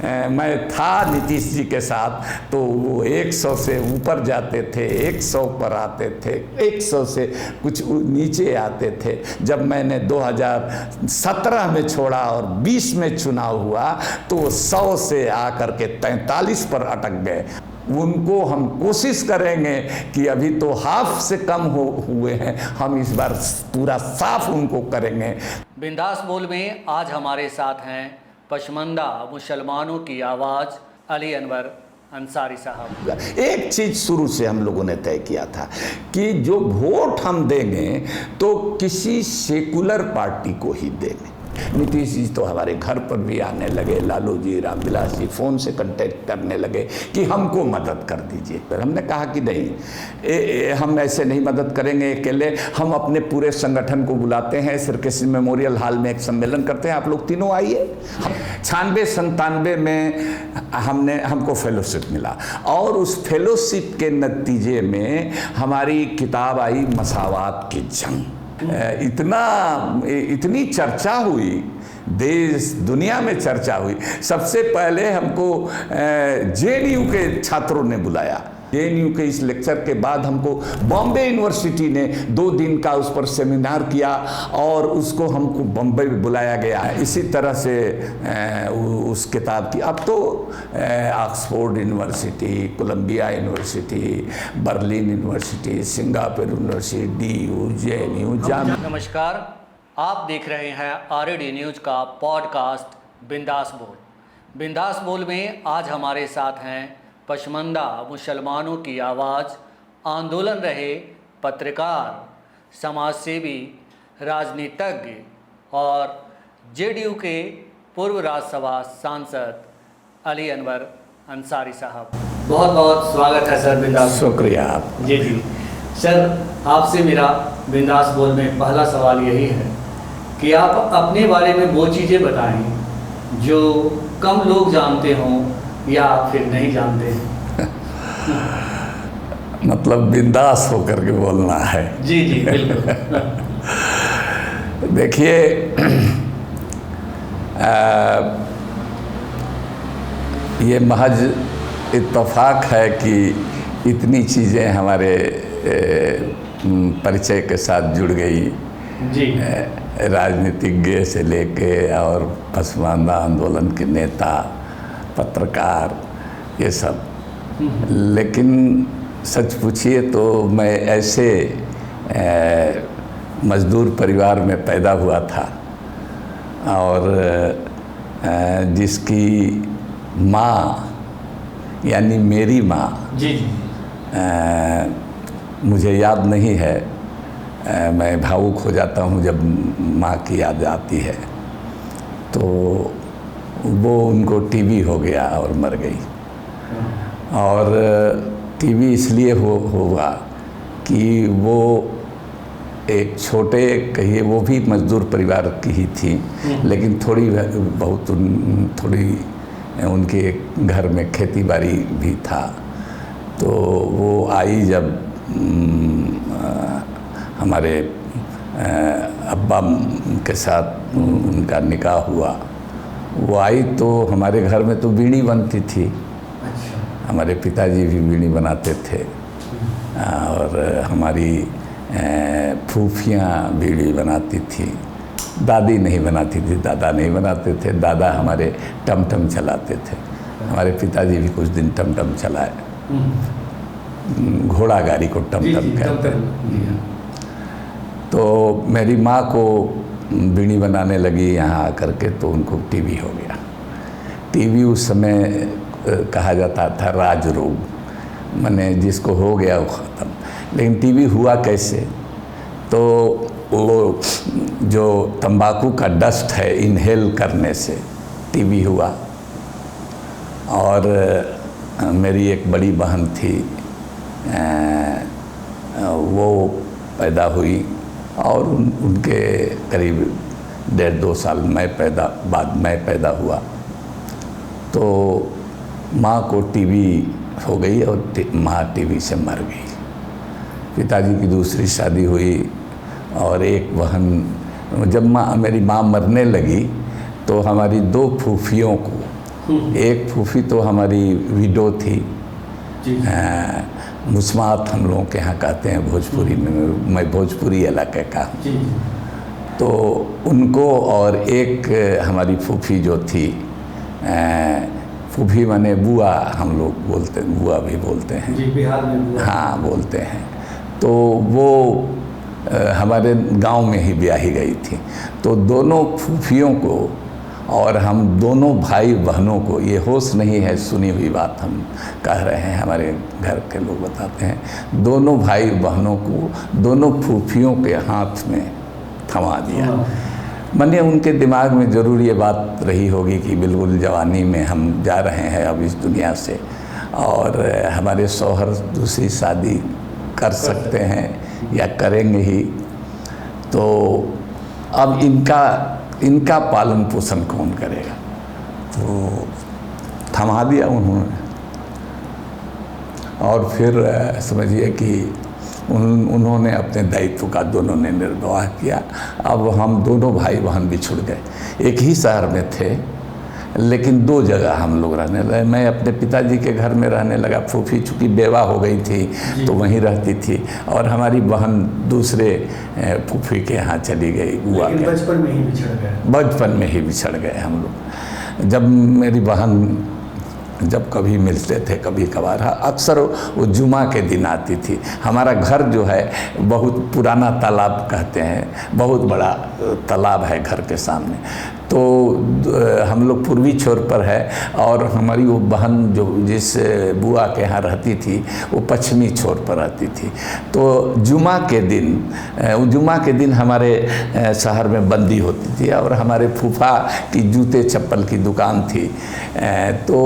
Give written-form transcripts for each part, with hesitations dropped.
मैं था नीतीश जी के साथ, तो वो 100 से ऊपर जाते थे, 100 पर आते थे, 100 से कुछ नीचे आते थे। जब मैंने 2017 में छोड़ा और 20 में चुनाव हुआ तो 100 से आकर के 43 पर अटक गए। उनको हम कोशिश करेंगे कि अभी तो हाफ से कम हुए हैं, हम इस बार पूरा साफ उनको करेंगे। बिंदास बोल में आज हमारे साथ हैं पशमंदा मुसलमानों की आवाज़ अली अनवर अंसारी साहब। एक चीज़ शुरू से हम लोगों ने तय किया था कि जो वोट हम देंगे तो किसी सेकुलर पार्टी को ही देंगे। नीतीश जी तो हमारे घर पर भी आने लगे, लालू जी, रामविलास जी फ़ोन से कांटेक्ट करने लगे कि हमको मदद कर दीजिए। पर हमने कहा कि नहीं, हम ऐसे नहीं मदद करेंगे अकेले, हम अपने पूरे संगठन को बुलाते हैं, श्रीकृष्ण मेमोरियल हॉल में एक सम्मेलन करते हैं, आप लोग तीनों आइए। 96-97 में हमको फेलोशिप मिला और उस फेलोशिप के नतीजे में हमारी किताब आई मसावात की जंग। इतनी चर्चा हुई, देश दुनिया में चर्चा हुई। सबसे पहले हमको JNU के छात्रों ने बुलाया। JNU के इस लेक्चर के बाद हमको बॉम्बे यूनिवर्सिटी ने 2 दिन का उस पर सेमिनार किया और उसको हमको बॉम्बे में बुलाया गया। इसी तरह से उस किताब की अब तो Oxford university, Columbia university, Berlin university, Singapore university, DU, JNU, नमस्कार, आप देख रहे हैं RAD न्यूज़ का पॉडकास्ट बिंदास बोल। बिंदास बोल में आज हमारे साथ हैं पशमंदा मुसलमानों की आवाज़ आंदोलन रहे पत्रकार, समाजसेवी, राजनीतिज्ञ और JDU के पूर्व राज्यसभा सांसद अली अनवर अंसारी साहब। बहुत बहुत स्वागत है सर बिंदास। शुक्रिया आप। जी सर, आपसे मेरा बिंदास बोल में पहला सवाल यही है कि आप अपने बारे में वो चीज़ें बताएं जो कम लोग जानते हों या फिर नहीं जानते हैं। मतलब बिंदास होकर के बोलना है। जी बिल्कुल। देखिए, ये महज इत्तेफाक है कि इतनी चीज़ें हमारे परिचय के साथ जुड़ गई। जी। राजनीतिज्ञ से लेके और पसमानदा आंदोलन के नेता, पत्रकार, ये सब। लेकिन सच पूछिए तो मैं ऐसे मज़दूर परिवार में पैदा हुआ था और जिसकी माँ यानी मेरी माँ, जी मुझे याद नहीं है, मैं भावुक हो जाता हूँ जब माँ की याद आती है, तो वो उनको TB हो गया और मर गई। और TB इसलिए हुआ कि वो एक छोटे कहिए, वो भी मज़दूर परिवार की ही थी, लेकिन थोड़ी उनके घर में खेती बाड़ी भी था। तो वो आई जब हमारे अब्बा के साथ उनका निकाह हुआ, वो आई तो हमारे घर में तो बीड़ी बनती थी। हमारे पिताजी भी बीड़ी बनाते थे और हमारी फूफियाँ बीड़ी बनाती थी। दादी नहीं बनाती थी, दादा नहीं बनाते थे। दादा हमारे टमटम चलाते थे। हमारे पिताजी भी कुछ दिन टमटम चलाए, घोड़ा गाड़ी को टमटम कहते हैं। तो मेरी माँ को बीड़ी बनाने लगी यहाँ आकर के, तो उनको TB हो गया। TB उस समय कहा जाता था राज रोग, माने जिसको हो गया वो ख़त्म। लेकिन TB हुआ कैसे? तो वो जो तंबाकू का डस्ट है, इनहेल करने से TB हुआ। और मेरी एक बड़ी बहन थी, वो पैदा हुई और उनके करीब 1.5-2 साल बाद मैं पैदा हुआ। तो माँ को TB हो गई और माँ TB से मर गई। पिताजी की दूसरी शादी हुई और एक बहन, जब मेरी माँ मरने लगी तो हमारी 2 फूफियों को एक फूफी तो हमारी विडो थी, मुस्मात हम लोगों के यहाँ कहते हैं भोजपुरी में, मैं भोजपुरी इलाके का हूँ। तो उनको, और एक हमारी फूफी जो थी, फूफी माने बुआ हम लोग बोलते, बुआ भी बोलते हैं जी, बिहार में बुआ। हाँ बोलते हैं। तो वो हमारे गांव में ही ब्याही गई थी। तो दोनों फूफियों को और हम दोनों भाई बहनों को, ये होश नहीं है, सुनी हुई बात हम कह रहे हैं, हमारे घर के लोग बताते हैं, दोनों भाई बहनों को दोनों फूफियों के हाथ में थमा दिया। मैंने उनके दिमाग में ज़रूर ये बात रही होगी कि बिल्कुल जवानी में हम जा रहे हैं अब इस दुनिया से, और हमारे शौहर दूसरी शादी कर सकते हैं या करेंगे ही, तो अब इनका पालन पोषण कौन करेगा। तो थमा दिया उन्होंने, और फिर समझिए कि उन्होंने अपने दायित्व का दोनों ने निर्वाह किया। अब हम दोनों भाई बहन बिछुड़ गए, एक ही शहर में थे लेकिन दो जगह हम लोग रहने लगे। मैं अपने पिताजी के घर में रहने लगा, फूफी चूँकि बेवा हो गई थी तो वहीं रहती थी, और हमारी बहन दूसरे फूफी के यहाँ चली गई, बुआ के। बचपन में ही बिछड़ गए? बचपन में ही बिछड़ गए हम लोग। जब मेरी बहन जब कभी मिलते थे कभी कभार, अक्सर वो जुमा के दिन आती थी। हमारा घर जो है बहुत पुराना तालाब कहते हैं, बहुत बड़ा तालाब है घर के सामने। तो हम लोग पूर्वी छोर पर है, और हमारी वो बहन जो जिस बुआ के यहाँ रहती थी वो पश्चिमी छोर पर रहती थी। तो जुमा के दिन हमारे शहर में बंदी होती थी, और हमारे फूफा की जूते चप्पल की दुकान थी। तो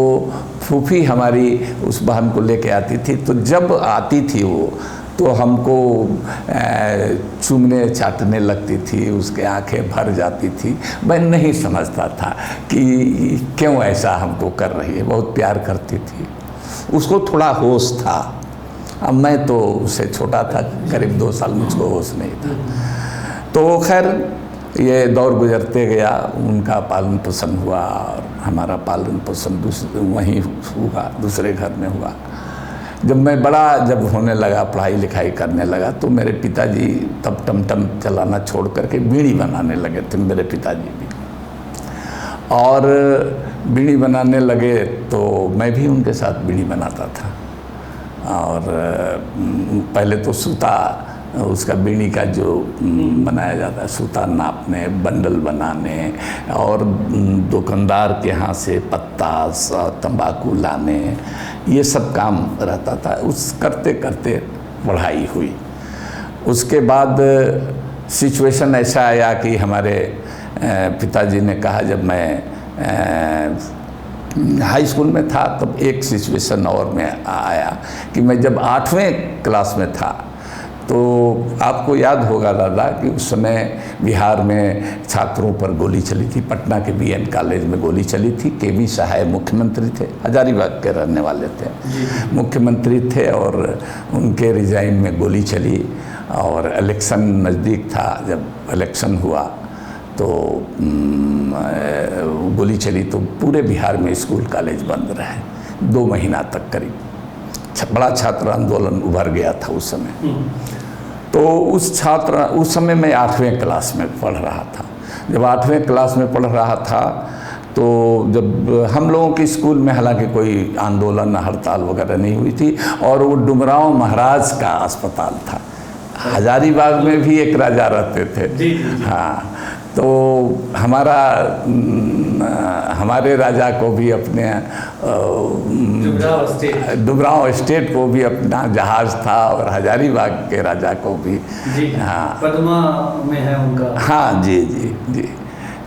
फूफी हमारी उस बहन को लेके आती थी। तो जब आती थी वो, तो हमको चूमने चाटने लगती थी, उसके आंखें भर जाती थी। मैं नहीं समझता था कि क्यों ऐसा हमको कर रही है, बहुत प्यार करती थी। उसको थोड़ा होश था, अब मैं तो उससे छोटा था, करीब 2 साल, मुझको होश नहीं था। तो खैर ये दौर गुजरते गया, उनका पालन पोषण हुआ और हमारा पालन पोषण वहीं हुआ, दूसरे घर में हुआ। जब मैं जब होने लगा, पढ़ाई लिखाई करने लगा, तो मेरे पिताजी तब टमटम चलाना छोड़ करके बीड़ी बनाने लगे थे, मेरे पिताजी भी। और बीड़ी बनाने लगे तो मैं भी उनके साथ बीड़ी बनाता था। और पहले तो सूता, उसका बीड़ी का जो बनाया जाता है, सूता नापने, बंडल बनाने, और दुकानदार के यहाँ से पत्ता तंबाकू लाने, ये सब काम रहता था। उस करते करते पढ़ाई हुई। उसके बाद सिचुएशन ऐसा आया कि हमारे पिताजी ने कहा, जब मैं हाई स्कूल में था तब एक सिचुएशन और में आया कि मैं जब 8वें क्लास में था, तो आपको याद होगा दादा कि उस समय बिहार में छात्रों पर गोली चली थी। पटना के बीएन कॉलेज में गोली चली थी। केवी सहाय मुख्यमंत्री थे, हजारीबाग के रहने वाले थे, मुख्यमंत्री थे, और उनके रिजाइन में गोली चली। और इलेक्शन नज़दीक था, जब इलेक्शन हुआ तो गोली चली, तो पूरे बिहार में स्कूल कॉलेज बंद रहे 2 महीना तक करीब। बड़ा छात्र आंदोलन उभर गया था उस समय। तो उस समय मैं 8वें क्लास में पढ़ रहा था। जब 8वें क्लास में पढ़ रहा था, तो जब हम लोगों के स्कूल में हालांकि कोई आंदोलन हड़ताल वगैरह नहीं हुई थी, और वो डुमराव महाराज का अस्पताल था। हजारीबाग में भी एक राजा रहते थे। हाँ, तो हमारे राजा को भी अपने डुमराव स्टेट को भी अपना जहाज था, और हजारीबाग के राजा को भी। हाँ, पद्मा में है उनका। हाँ जी जी जी।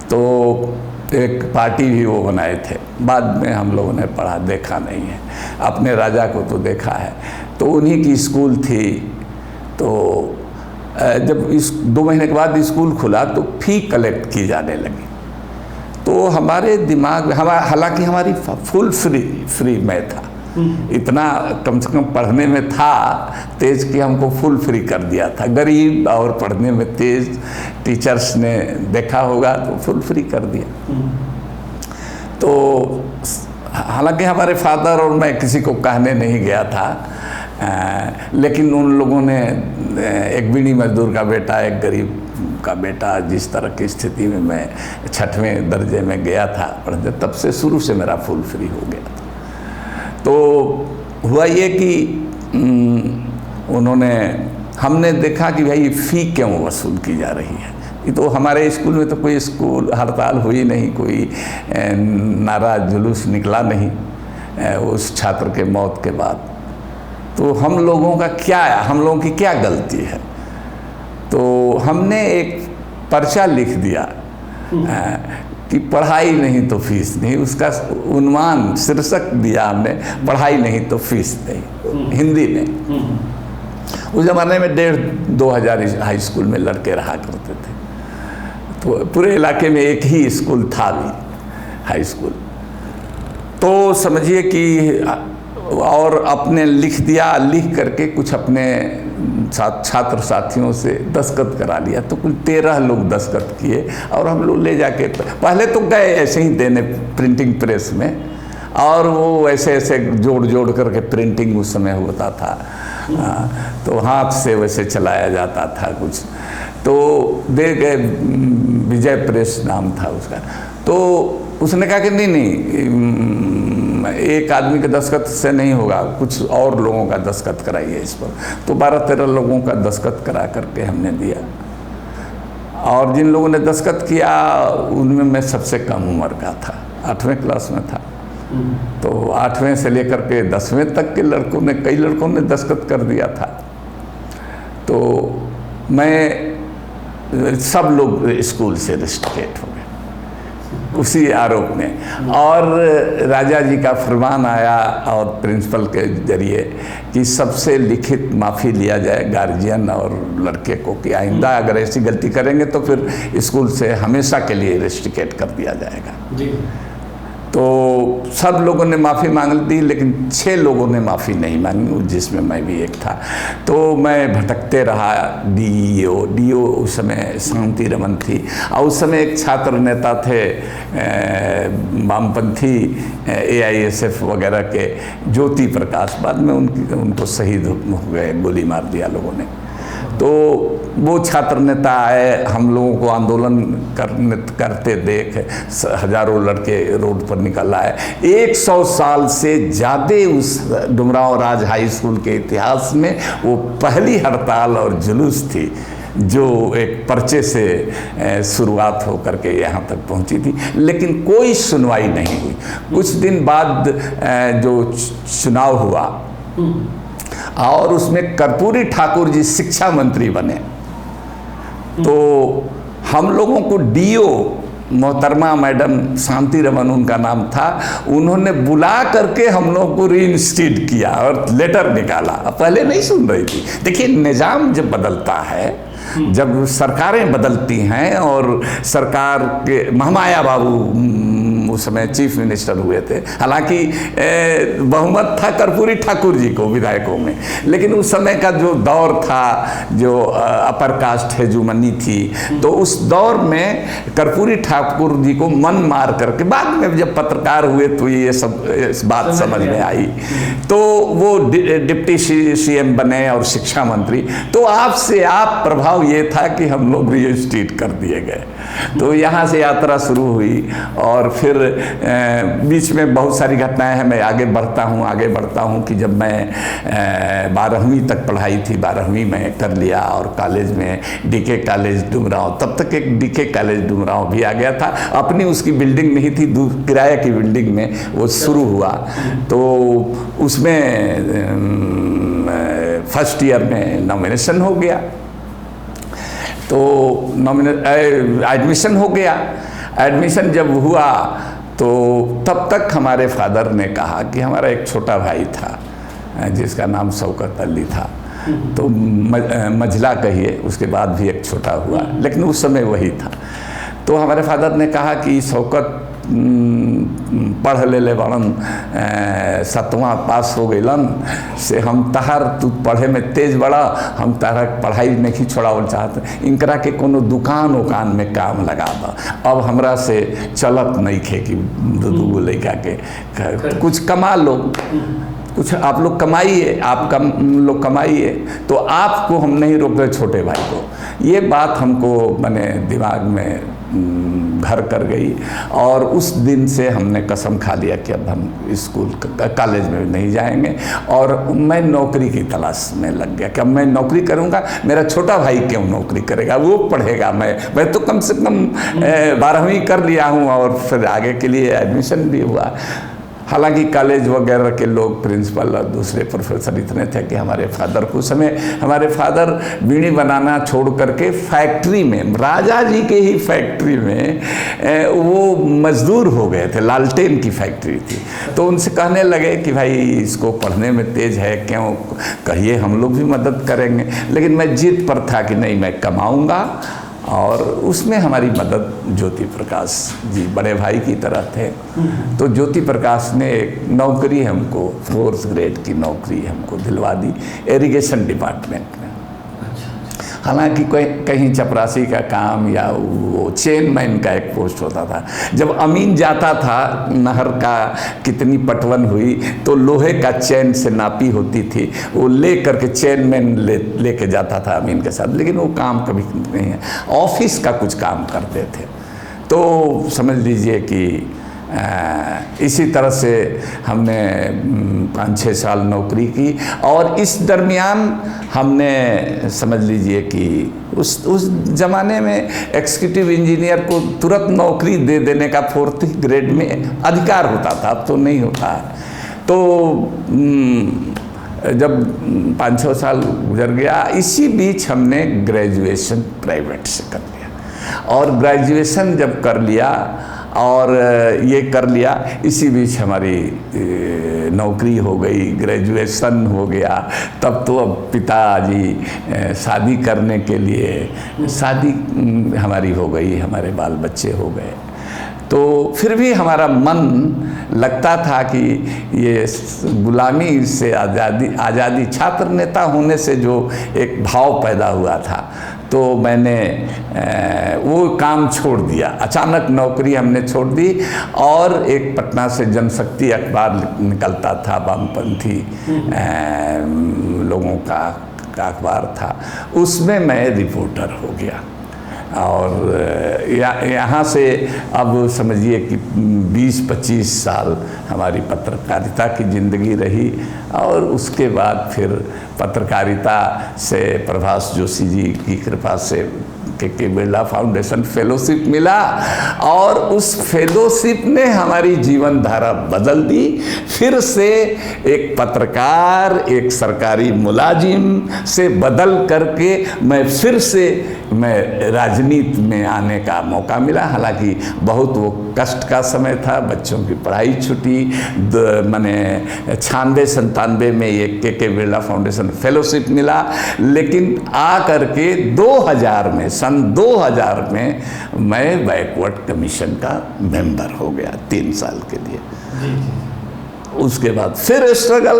तो एक पार्टी भी वो बनाए थे। बाद में हम लोगों ने पढ़ा, देखा नहीं है, अपने राजा को तो देखा है। तो उन्हीं की स्कूल थी। तो जब इस 2 महीने के बाद स्कूल खुला तो फ़ी कलेक्ट की जाने लगी। तो हमारे दिमाग में, हालांकि हमारी फुल फ्री में था, इतना कम से कम पढ़ने में था तेज कि हमको फुल फ्री कर दिया था। गरीब और पढ़ने में तेज टीचर्स ने देखा होगा तो फुल फ्री कर दिया। तो हालांकि हमारे फादर और मैं किसी को कहने नहीं गया था, लेकिन उन लोगों ने, एक बीड़ी मजदूर का बेटा, एक गरीब का बेटा, जिस तरह की स्थिति में मैं 6वें दर्जे में गया था पढ़ने, तब से शुरू से मेरा फुल फ्री हो गया था। तो हुआ ये कि हमने देखा कि भाई फ़ी क्यों वसूल की जा रही है। ये तो हमारे स्कूल में तो कोई स्कूल हड़ताल हुई नहीं, कोई नारा जुलूस निकला नहीं उस छात्र के मौत के बाद। तो हम लोगों का क्या है, हम लोगों की क्या गलती है? तो हमने एक पर्चा लिख दिया कि पढ़ाई नहीं तो फीस नहीं। उसका उन्वान, शीर्षक दिया हमने, पढ़ाई नहीं तो फीस नहीं, हिंदी में। उस ज़माने में 1,500-2 हज़ार हाई स्कूल में लड़के रहा करते थे, तो पूरे इलाके में एक ही स्कूल था भी, हाई स्कूल। तो समझिए कि और अपने लिख दिया, लिख करके कुछ अपने छात्र साथियों से दस्तखत करा लिया। तो कुल 13 लोग दस्तखत किए और हम लोग ले जाके, पहले तो गए ऐसे ही देने प्रिंटिंग प्रेस में, और वो ऐसे ऐसे जोड़ जोड़ करके प्रिंटिंग उस समय होता था, तो हाथ से वैसे चलाया जाता था कुछ। तो दे गए, विजय प्रेस नाम था उसका। तो उसने कहा कि नहीं, एक आदमी के दस्तखत से नहीं होगा, कुछ और लोगों का दस्तखत कराइए इस पर। तो 12-13 लोगों का दस्तखत करा करके हमने दिया, और जिन लोगों ने दस्तखत किया उनमें मैं सबसे कम उम्र का था, 8वें क्लास में था। तो 8वें से लेकर के 10वें तक के लड़कों ने, कई लड़कों ने दस्तखत कर दिया था। तो सब लोग स्कूल से रिस्ट्रिकेट हो गए उसी आरोप में। और राजा जी का फरमान आया और प्रिंसिपल के जरिए कि सबसे लिखित माफ़ी लिया जाए गार्जियन और लड़के को, कि आइंदा अगर ऐसी गलती करेंगे तो फिर स्कूल से हमेशा के लिए रिस्ट्रिकेट कर दिया जाएगा जी। तो सब लोगों ने माफ़ी मांग ली, लेकिन 6 लोगों ने माफ़ी नहीं मांगी, जिसमें मैं भी एक था। तो मैं भटकते रहा। डीओ उस समय शांति रमन थी, और उस समय एक छात्र नेता थे वामपंथी AISF वगैरह के, ज्योति प्रकाश, बाद में उनको शहीद हो गए, गोली मार दिया लोगों ने। तो वो छात्र नेता आए, हम लोगों को आंदोलन करते देख हजारों लड़के रोड पर निकल आए। 100 साल से ज़्यादा उस डुमराव राज हाई स्कूल के इतिहास में वो पहली हड़ताल और जुलूस थी, जो एक पर्चे से शुरुआत हो करके यहाँ तक पहुँची थी। लेकिन कोई सुनवाई नहीं हुई। कुछ दिन बाद जो चुनाव हुआ और उसमें कर्पूरी ठाकुर जी शिक्षा मंत्री बने, तो हम लोगों को डीओ मोहतरमा मैडम शांति रमन उनका नाम था, उन्होंने बुला करके हम लोगों को रीइंस्टेट किया और लेटर निकाला। पहले नहीं सुन रही थी। देखिए, निज़ाम जब बदलता है, जब सरकारें बदलती हैं, और सरकार के महामाया बाबू उस समय चीफ मिनिस्टर हुए थे, हालांकि बहुमत था कर्पूरी ठाकुर जी को विधायकों में, लेकिन उस समय का जो दौर था, जो अपर कास्ट हेजुमनी थी, तो उस दौर में कर्पूरी ठाकुर जी को मन मार करके, बाद में जब पत्रकार हुए तो ये सब इस बात समझ में आई, तो वो डिप्टी CM बने और शिक्षा मंत्री। तो आपसे आप प्रभाव ये था कि हम लोग रीइंस्टेट कर दिए गए। तो यहाँ से यात्रा शुरू हुई, और फिर बीच में बहुत सारी घटनाएं हैं। मैं आगे बढ़ता हूँ कि जब मैं 12वीं तक पढ़ाई थी, 12वीं में कर लिया, और कॉलेज में DK कॉलेज डुमरांव, तब तक एक DK कॉलेज डुमरांव भी आ गया था। अपनी उसकी बिल्डिंग नहीं थी, किराए की बिल्डिंग में वो शुरू हुआ। तो उसमें फर्स्ट ईयर में नॉमिनेशन हो गया, तो एडमिशन हो गया। एडमिशन जब हुआ तो तब तक हमारे फादर ने कहा कि हमारा एक छोटा भाई था जिसका नाम शौकत अली था, तो मझला कहिए, उसके बाद भी एक छोटा हुआ, लेकिन उस समय वही था। तो हमारे फादर ने कहा कि शौकत पढ़ ले बड़न 7वां पास हो गइलन से हम तहार तू पढ़े में तेज बड़ा, हम तारा पढ़ाई नहीं छोड़ावल चाहत, इनकरा के कोनो दुकान उकान में काम लगा दा। अब हमरा से चलत नहीं खे कि दू लड़का के कुछ कमा लो, कुछ आप लोग कमाइए, आप लोग कमाइए, तो आपको हम नहीं रोक रहे छोटे भाई को। ये बात हमको मैंने दिमाग में घर कर गई और उस दिन से हमने कसम खा लिया कि अब हम स्कूल कॉलेज में नहीं जाएंगे और मैं नौकरी की तलाश में लग गया कि अब मैं नौकरी करूंगा, मेरा छोटा भाई क्यों नौकरी करेगा, वो पढ़ेगा, मैं तो कम से कम 12वीं कर लिया हूँ और फिर आगे के लिए एडमिशन भी हुआ। हालांकि कॉलेज वगैरह के लोग प्रिंसिपल और दूसरे प्रोफेसर इतने थे कि हमारे फादर को समय हमारे फादर बीड़ी बनाना छोड़ करके फैक्ट्री में, राजा जी के ही फैक्ट्री में वो मजदूर हो गए थे, लालटेन की फैक्ट्री थी। तो उनसे कहने लगे कि भाई इसको पढ़ने में तेज है, क्यों कहिए हम लोग भी मदद करेंगे। लेकिन मैं जिद पर था कि नहीं, मैं कमाऊँगा। और उसमें हमारी मदद ज्योति प्रकाश जी बड़े भाई की तरह थे। तो ज्योति प्रकाश ने एक नौकरी हमको 4th ग्रेड की नौकरी हमको दिलवा दी इरिगेशन डिपार्टमेंट में। हालांकि कहीं चपरासी का काम या वो चेनमैन का एक पोस्ट होता था। जब अमीन जाता था, नहर का कितनी पटवन हुई तो लोहे का चैन से नापी होती थी, वो ले करके चेनमैन लेके जाता था अमीन के साथ, लेकिन वो काम कभी नहीं है। ऑफिस का कुछ काम करते थे। तो समझ लीजिए कि इसी तरह से हमने 5-6 साल नौकरी की और इस दरमियान हमने समझ लीजिए कि उस ज़माने में एग्जीक्यूटिव इंजीनियर को तुरंत नौकरी दे देने का 4th ग्रेड में अधिकार होता था, अब तो नहीं होता। तो जब 5-6 साल गुजर गया, इसी बीच हमने ग्रेजुएशन प्राइवेट से कर लिया और ग्रेजुएशन जब कर लिया और ये कर लिया, इसी बीच हमारी नौकरी हो गई, ग्रेजुएशन हो गया। तब तो अब पिताजी शादी करने के लिए शादी हमारी हो गई, हमारे बाल बच्चे हो गए। तो फिर भी हमारा मन लगता था कि ये गुलामी से आज़ादी छात्र नेता होने से जो एक भाव पैदा हुआ था, तो मैंने वो काम छोड़ दिया। अचानक नौकरी हमने छोड़ दी और एक पटना से जनशक्ति अखबार निकलता था, वामपंथी लोगों का अखबार था, उसमें मैं रिपोर्टर हो गया। और यहाँ से अब समझिए कि 20-25 साल हमारी पत्रकारिता की ज़िंदगी रही और उसके बाद फिर पत्रकारिता से प्रभास जोशी जी की कृपा से के बिरला फाउंडेशन फेलोशिप मिला और उस फेलोशिप ने हमारी जीवन धारा बदल दी। फिर से एक पत्रकार, एक सरकारी मुलाजिम से बदल करके मैं राजनीति में आने का मौका मिला। हालांकि बहुत वो कष्ट का समय था, बच्चों की पढ़ाई छूटी, मैंने 96-97 में ये के बिरला फाउंडेशन फेलोशिप मिला। लेकिन आ करके 2000 में सन 2000 में मैं बैकवर्ड कमीशन का मेंबर हो गया 3 साल के लिए। उसके बाद फिर स्ट्रगल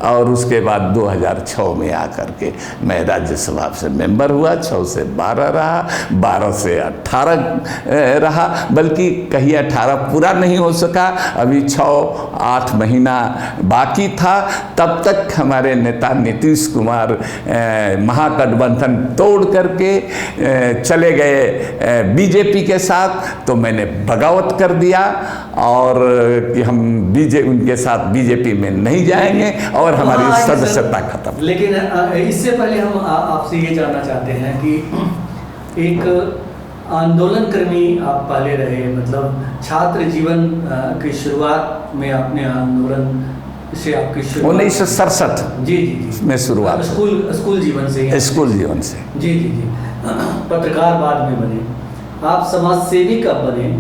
और उसके बाद 2006 में आकर के मैं राज्यसभा से मेंबर हुआ। 6 से 12 रहा, 12 से 18 रहा, बल्कि कहीं 18 पूरा नहीं हो सका, अभी 6-8 महीना बाकी था। तब तक हमारे नेता नीतीश कुमार महागठबंधन तोड़ करके चले गए बीजेपी के साथ। तो मैंने बगावत कर दिया और कि हम उनके साथ बीजेपी में नहीं जाएंगे और हमारी सदस्यता खत्म। लेकिन इससे पहले हम आपसे ये जानना चाहते हैं कि एक आंदोलन कर्मी आप पहले रहे, मतलब छात्र जीवन की शुरुआत में आपने आंदोलन से आपकी शुरुआत 1967 जी में शुरुआत, स्कूल जीवन से स्कूल जीवन से जी। पत्रकार बाद में बने, आप समाज सेवी कब बने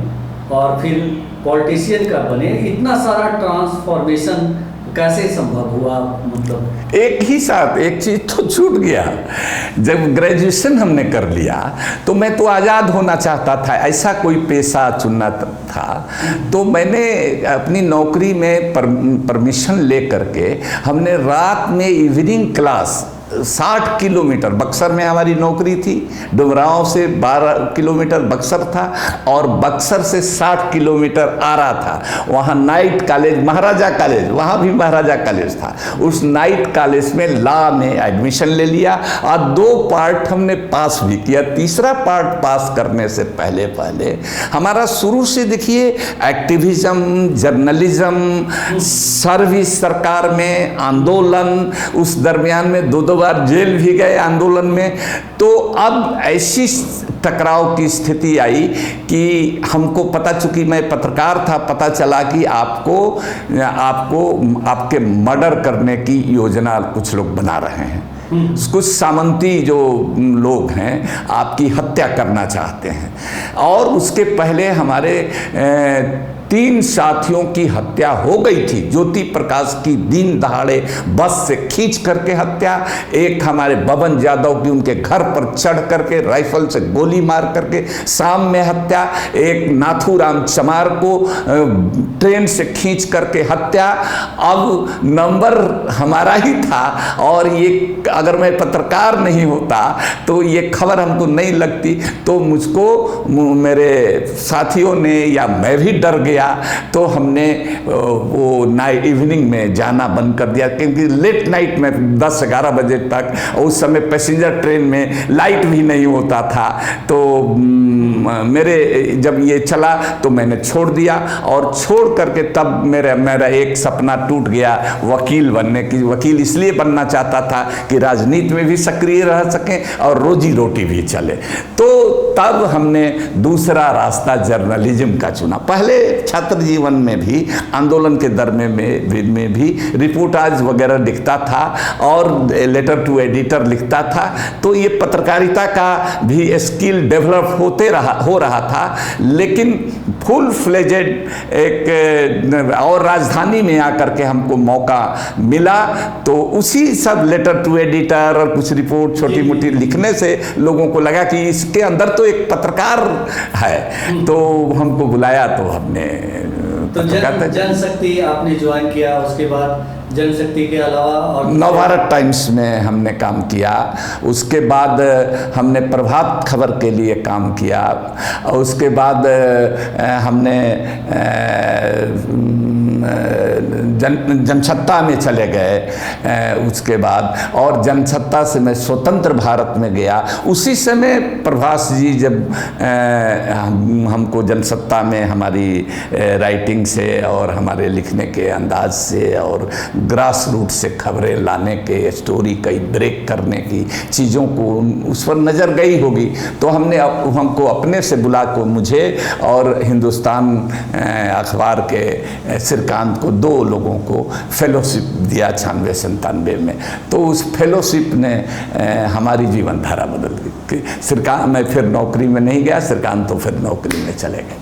और फिर पॉलिटिशियन कब बने? इतना सारा ट्रांसफॉर्मेशन कैसे संभव हुआ? मतलब एक ही साथ एक चीज़ तो छूट गया। जब ग्रेजुएशन हमने कर लिया तो मैं तो आज़ाद होना चाहता था, ऐसा कोई पेशा चुनना था, तो मैंने अपनी नौकरी में परमिशन ले करके हमने रात में इवनिंग क्लास 60 किलोमीटर, बक्सर में हमारी नौकरी थी, डुमरांव से 12 किलोमीटर बक्सर था और बक्सर से 60 किलोमीटर आरा था। वहाँ नाइट कॉलेज, महाराजा कॉलेज, वहाँ भी महाराजा कॉलेज था। उस नाइट कॉलेज में लॉ में एडमिशन ले लिया और 2 पार्ट हमने पास भी किया। तीसरा पार्ट पास करने से पहले हमारा शुरू से देखिए एक्टिविज्म, जर्नलिज्म, सर्विस, सरकार में आंदोलन, उस दरमियान में 2 बार जेल भी गए आंदोलन में। तो अब ऐसी टकराव की स्थिति आई कि हमको पता, चूंकि मैं पत्रकार था, पता चला कि आपको आपके मर्डर करने की योजना कुछ लोग बना रहे हैं। कुछ सामंती जो लोग हैं आपकी हत्या करना चाहते हैं। और उसके पहले हमारे 3 साथियों की हत्या हो गई थी। ज्योति प्रकाश की दिन दहाड़े बस से खींच करके हत्या, एक हमारे बबन यादव की उनके घर पर चढ़ करके राइफल से गोली मार करके शाम में हत्या, एक नाथूराम चमार को ट्रेन से खींच करके हत्या। अब नंबर हमारा ही था और ये अगर मैं पत्रकार नहीं होता तो ये खबर हमको नहीं लगती, तो मुझको मेरे साथियों ने या मैं भी डर गया, तो हमने वो नाइट इवनिंग में जाना बंद कर दिया, क्योंकि लेट नाइट में 10-11 बजे तक, उस समय पैसेंजर ट्रेन में लाइट भी नहीं होता था। तो मेरे जब ये चला तो मैंने छोड़ दिया और छोड़ करके तब मेरा एक सपना टूट गया वकील बनने की। वकील इसलिए बनना चाहता था कि राजनीति में भी सक्रिय रह सकें और रोजी रोटी भी चले। तो तब हमने दूसरा रास्ता जर्नलिज्म का चुना। पहले छात्र जीवन में भी आंदोलन के दरमियान में भी रिपोर्टाज वगैरह लिखता था और लेटर टू एडिटर लिखता था। तो ये पत्रकारिता का भी स्किल डेवलप हो रहा था, लेकिन फुल फ्लेजेड एक और राजधानी में आकर के हमको मौका मिला, तो उसी सब लेटर टू एडिटर और कुछ रिपोर्ट छोटी मोटी लिखने से लोगों को लगा कि इसके अंदर तो एक पत्रकार है। तो हमको बुलाया तो हमने तो जनशक्ति आपने ज्वाइन किया, उसके बाद जनशक्ति के अलावा और नवभारत टाइम्स में हमने काम किया। उसके बाद हमने प्रभात खबर के लिए काम किया और उसके बाद हमने जनसत्ता में चले गए। उसके बाद और जनसत्ता से मैं स्वतंत्र भारत में गया। उसी समय प्रभास जी जब हमको जनसत्ता में हमारी राइटिंग से और हमारे लिखने के अंदाज से और ग्रास रूट से खबरें लाने के, स्टोरी कई ब्रेक करने की चीज़ों को उस पर नज़र गई होगी, तो हमको अपने से बुला को, मुझे और हिंदुस्तान अखबार के श्रीकांत को, 2 लोगों को फेलोशिप दिया 96-97 में। तो उस फेलोशिप ने हमारी जीवन धारा बदल दी। श्रीकांत मैं फिर नौकरी में नहीं गया, श्रीकांत तो फिर नौकरी में चले गए।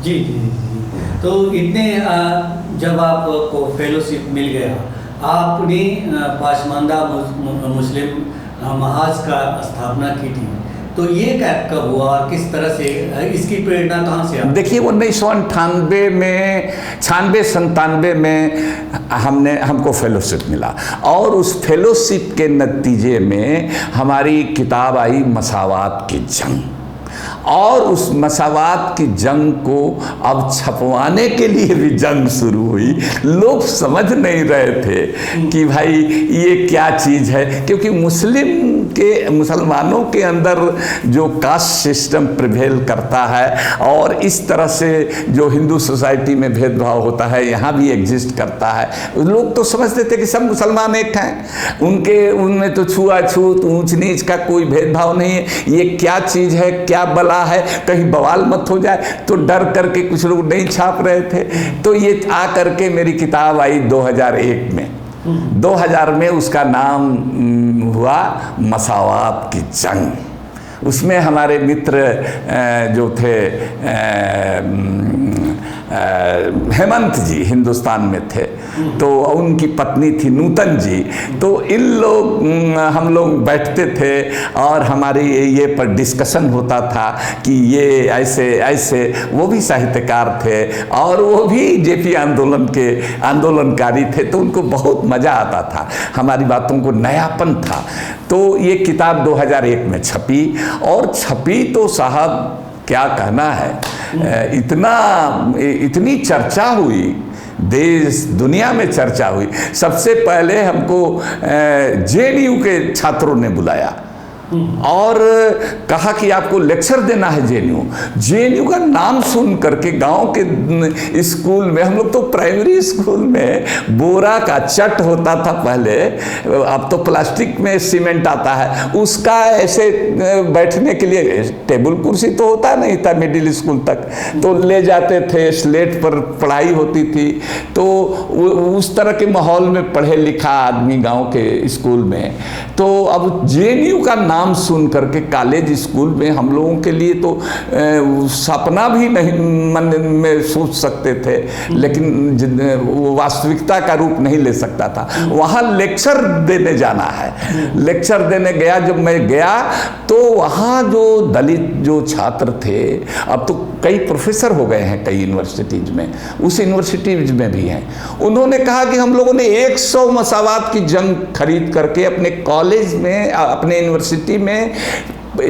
जी जी जी। तो इतने जब आपको फेलोशिप मिल गया, आपने पासमानदा मुस्लिम महाज का स्थापना की थी, तो ये कब हुआ और किस तरह से, इसकी प्रेरणा कहाँ से आई? देखिए 1998 में 96-97 में हमको फेलोशिप मिला और उस फेलोशिप के नतीजे में हमारी किताब आई मसावात की जंग। और उस मसावात की जंग को अब छपवाने के लिए भी जंग शुरू हुई। लोग समझ नहीं रहे थे कि भाई ये क्या चीज़ है, क्योंकि मुसलमानों के अंदर जो कास्ट सिस्टम प्रिवेल करता है और इस तरह से जो हिंदू सोसाइटी में भेदभाव होता है यहाँ भी एग्जिस्ट करता है। लोग तो समझते थे कि सब मुसलमान एक हैं, उनमें तो छुआछूत, ऊंच नीच का कोई भेदभाव नहीं है। ये क्या चीज़ है, क्या बला है, कहीं बवाल मत हो जाए, तो डर करके कुछ लोग नहीं छाप रहे थे। तो ये आ करके मेरी किताब आई 2001 में। 2000 में उसका नाम हुआ मसावात की जंग। उसमें हमारे मित्र जो थे हेमंत जी हिंदुस्तान में थे, तो उनकी पत्नी थी नूतन जी। तो इन लोग हम लोग बैठते थे और हमारी ये पर डिस्कशन होता था कि ये ऐसे ऐसे। वो भी साहित्यकार थे और वो भी जेपी आंदोलन के आंदोलनकारी थे, तो उनको बहुत मज़ा आता था, हमारी बातों को नयापन था। तो ये किताब 2001 में छपी, और छपी तो साहब क्या कहना है, इतनी चर्चा हुई, देश दुनिया में चर्चा हुई। सबसे पहले हमको जेएनयू के छात्रों ने बुलाया और कहा कि आपको लेक्चर देना है जेएनयू का नाम सुन करके गांव के स्कूल में, हम लोग तो प्राइमरी स्कूल में बोरा का चट होता था पहले, अब तो प्लास्टिक में सीमेंट आता है, उसका ऐसे बैठने के लिए टेबल कुर्सी तो होता नहीं था मिडिल स्कूल तक, तो ले जाते थे, स्लेट पर पढ़ाई होती थी। तो उस तरह के माहौल में पढ़े लिखा आदमी गाँव के स्कूल में, तो अब जेएनयू का नाम सुन करके कॉलेज स्कूल में हम लोगों के लिए तो सपना भी नहीं मन में सोच सकते थे, लेकिन वो वास्तविकता का रूप नहीं ले सकता था। वहाँ लेक्चर देने जाना है। लेक्चर देने गया, जब मैं गया तो वहाँ जो दलित जो छात्र थे, अब तो कई प्रोफेसर हो गए हैं कई यूनिवर्सिटीज में, उस यूनिवर्सिटीज में भी हैं, उन्होंने कहा कि हम लोगों ने 100 मसावात की जंग खरीद करके अपने कॉलेज में, अपने यूनिवर्सिटी में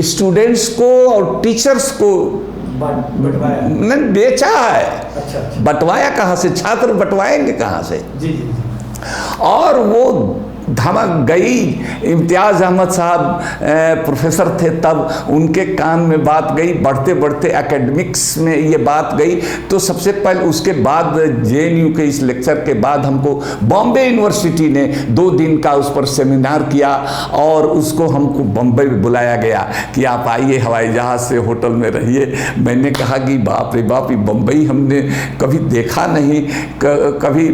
स्टूडेंट्स को और टीचर्स को नहीं बेचा है। अच्छा। बंटवाया कहाँ से? छात्र बंटवाएंगे कहाँ से? जी। और वो धमक गई। इम्तियाज़ अहमद साहब प्रोफेसर थे तब, उनके कान में बात गई, बढ़ते बढ़ते एकेडमिक्स में ये बात गई। तो सबसे पहले उसके बाद जेएनयू के इस लेक्चर के बाद हमको बॉम्बे यूनिवर्सिटी ने 2 दिन का उस पर सेमिनार किया और उसको हमको बॉम्बे बुलाया गया कि आप आइए हवाई जहाज़ से होटल में रहिए। मैंने कहा कि बाप रे बाप, ये बम्बई हमने कभी देखा नहीं, कभी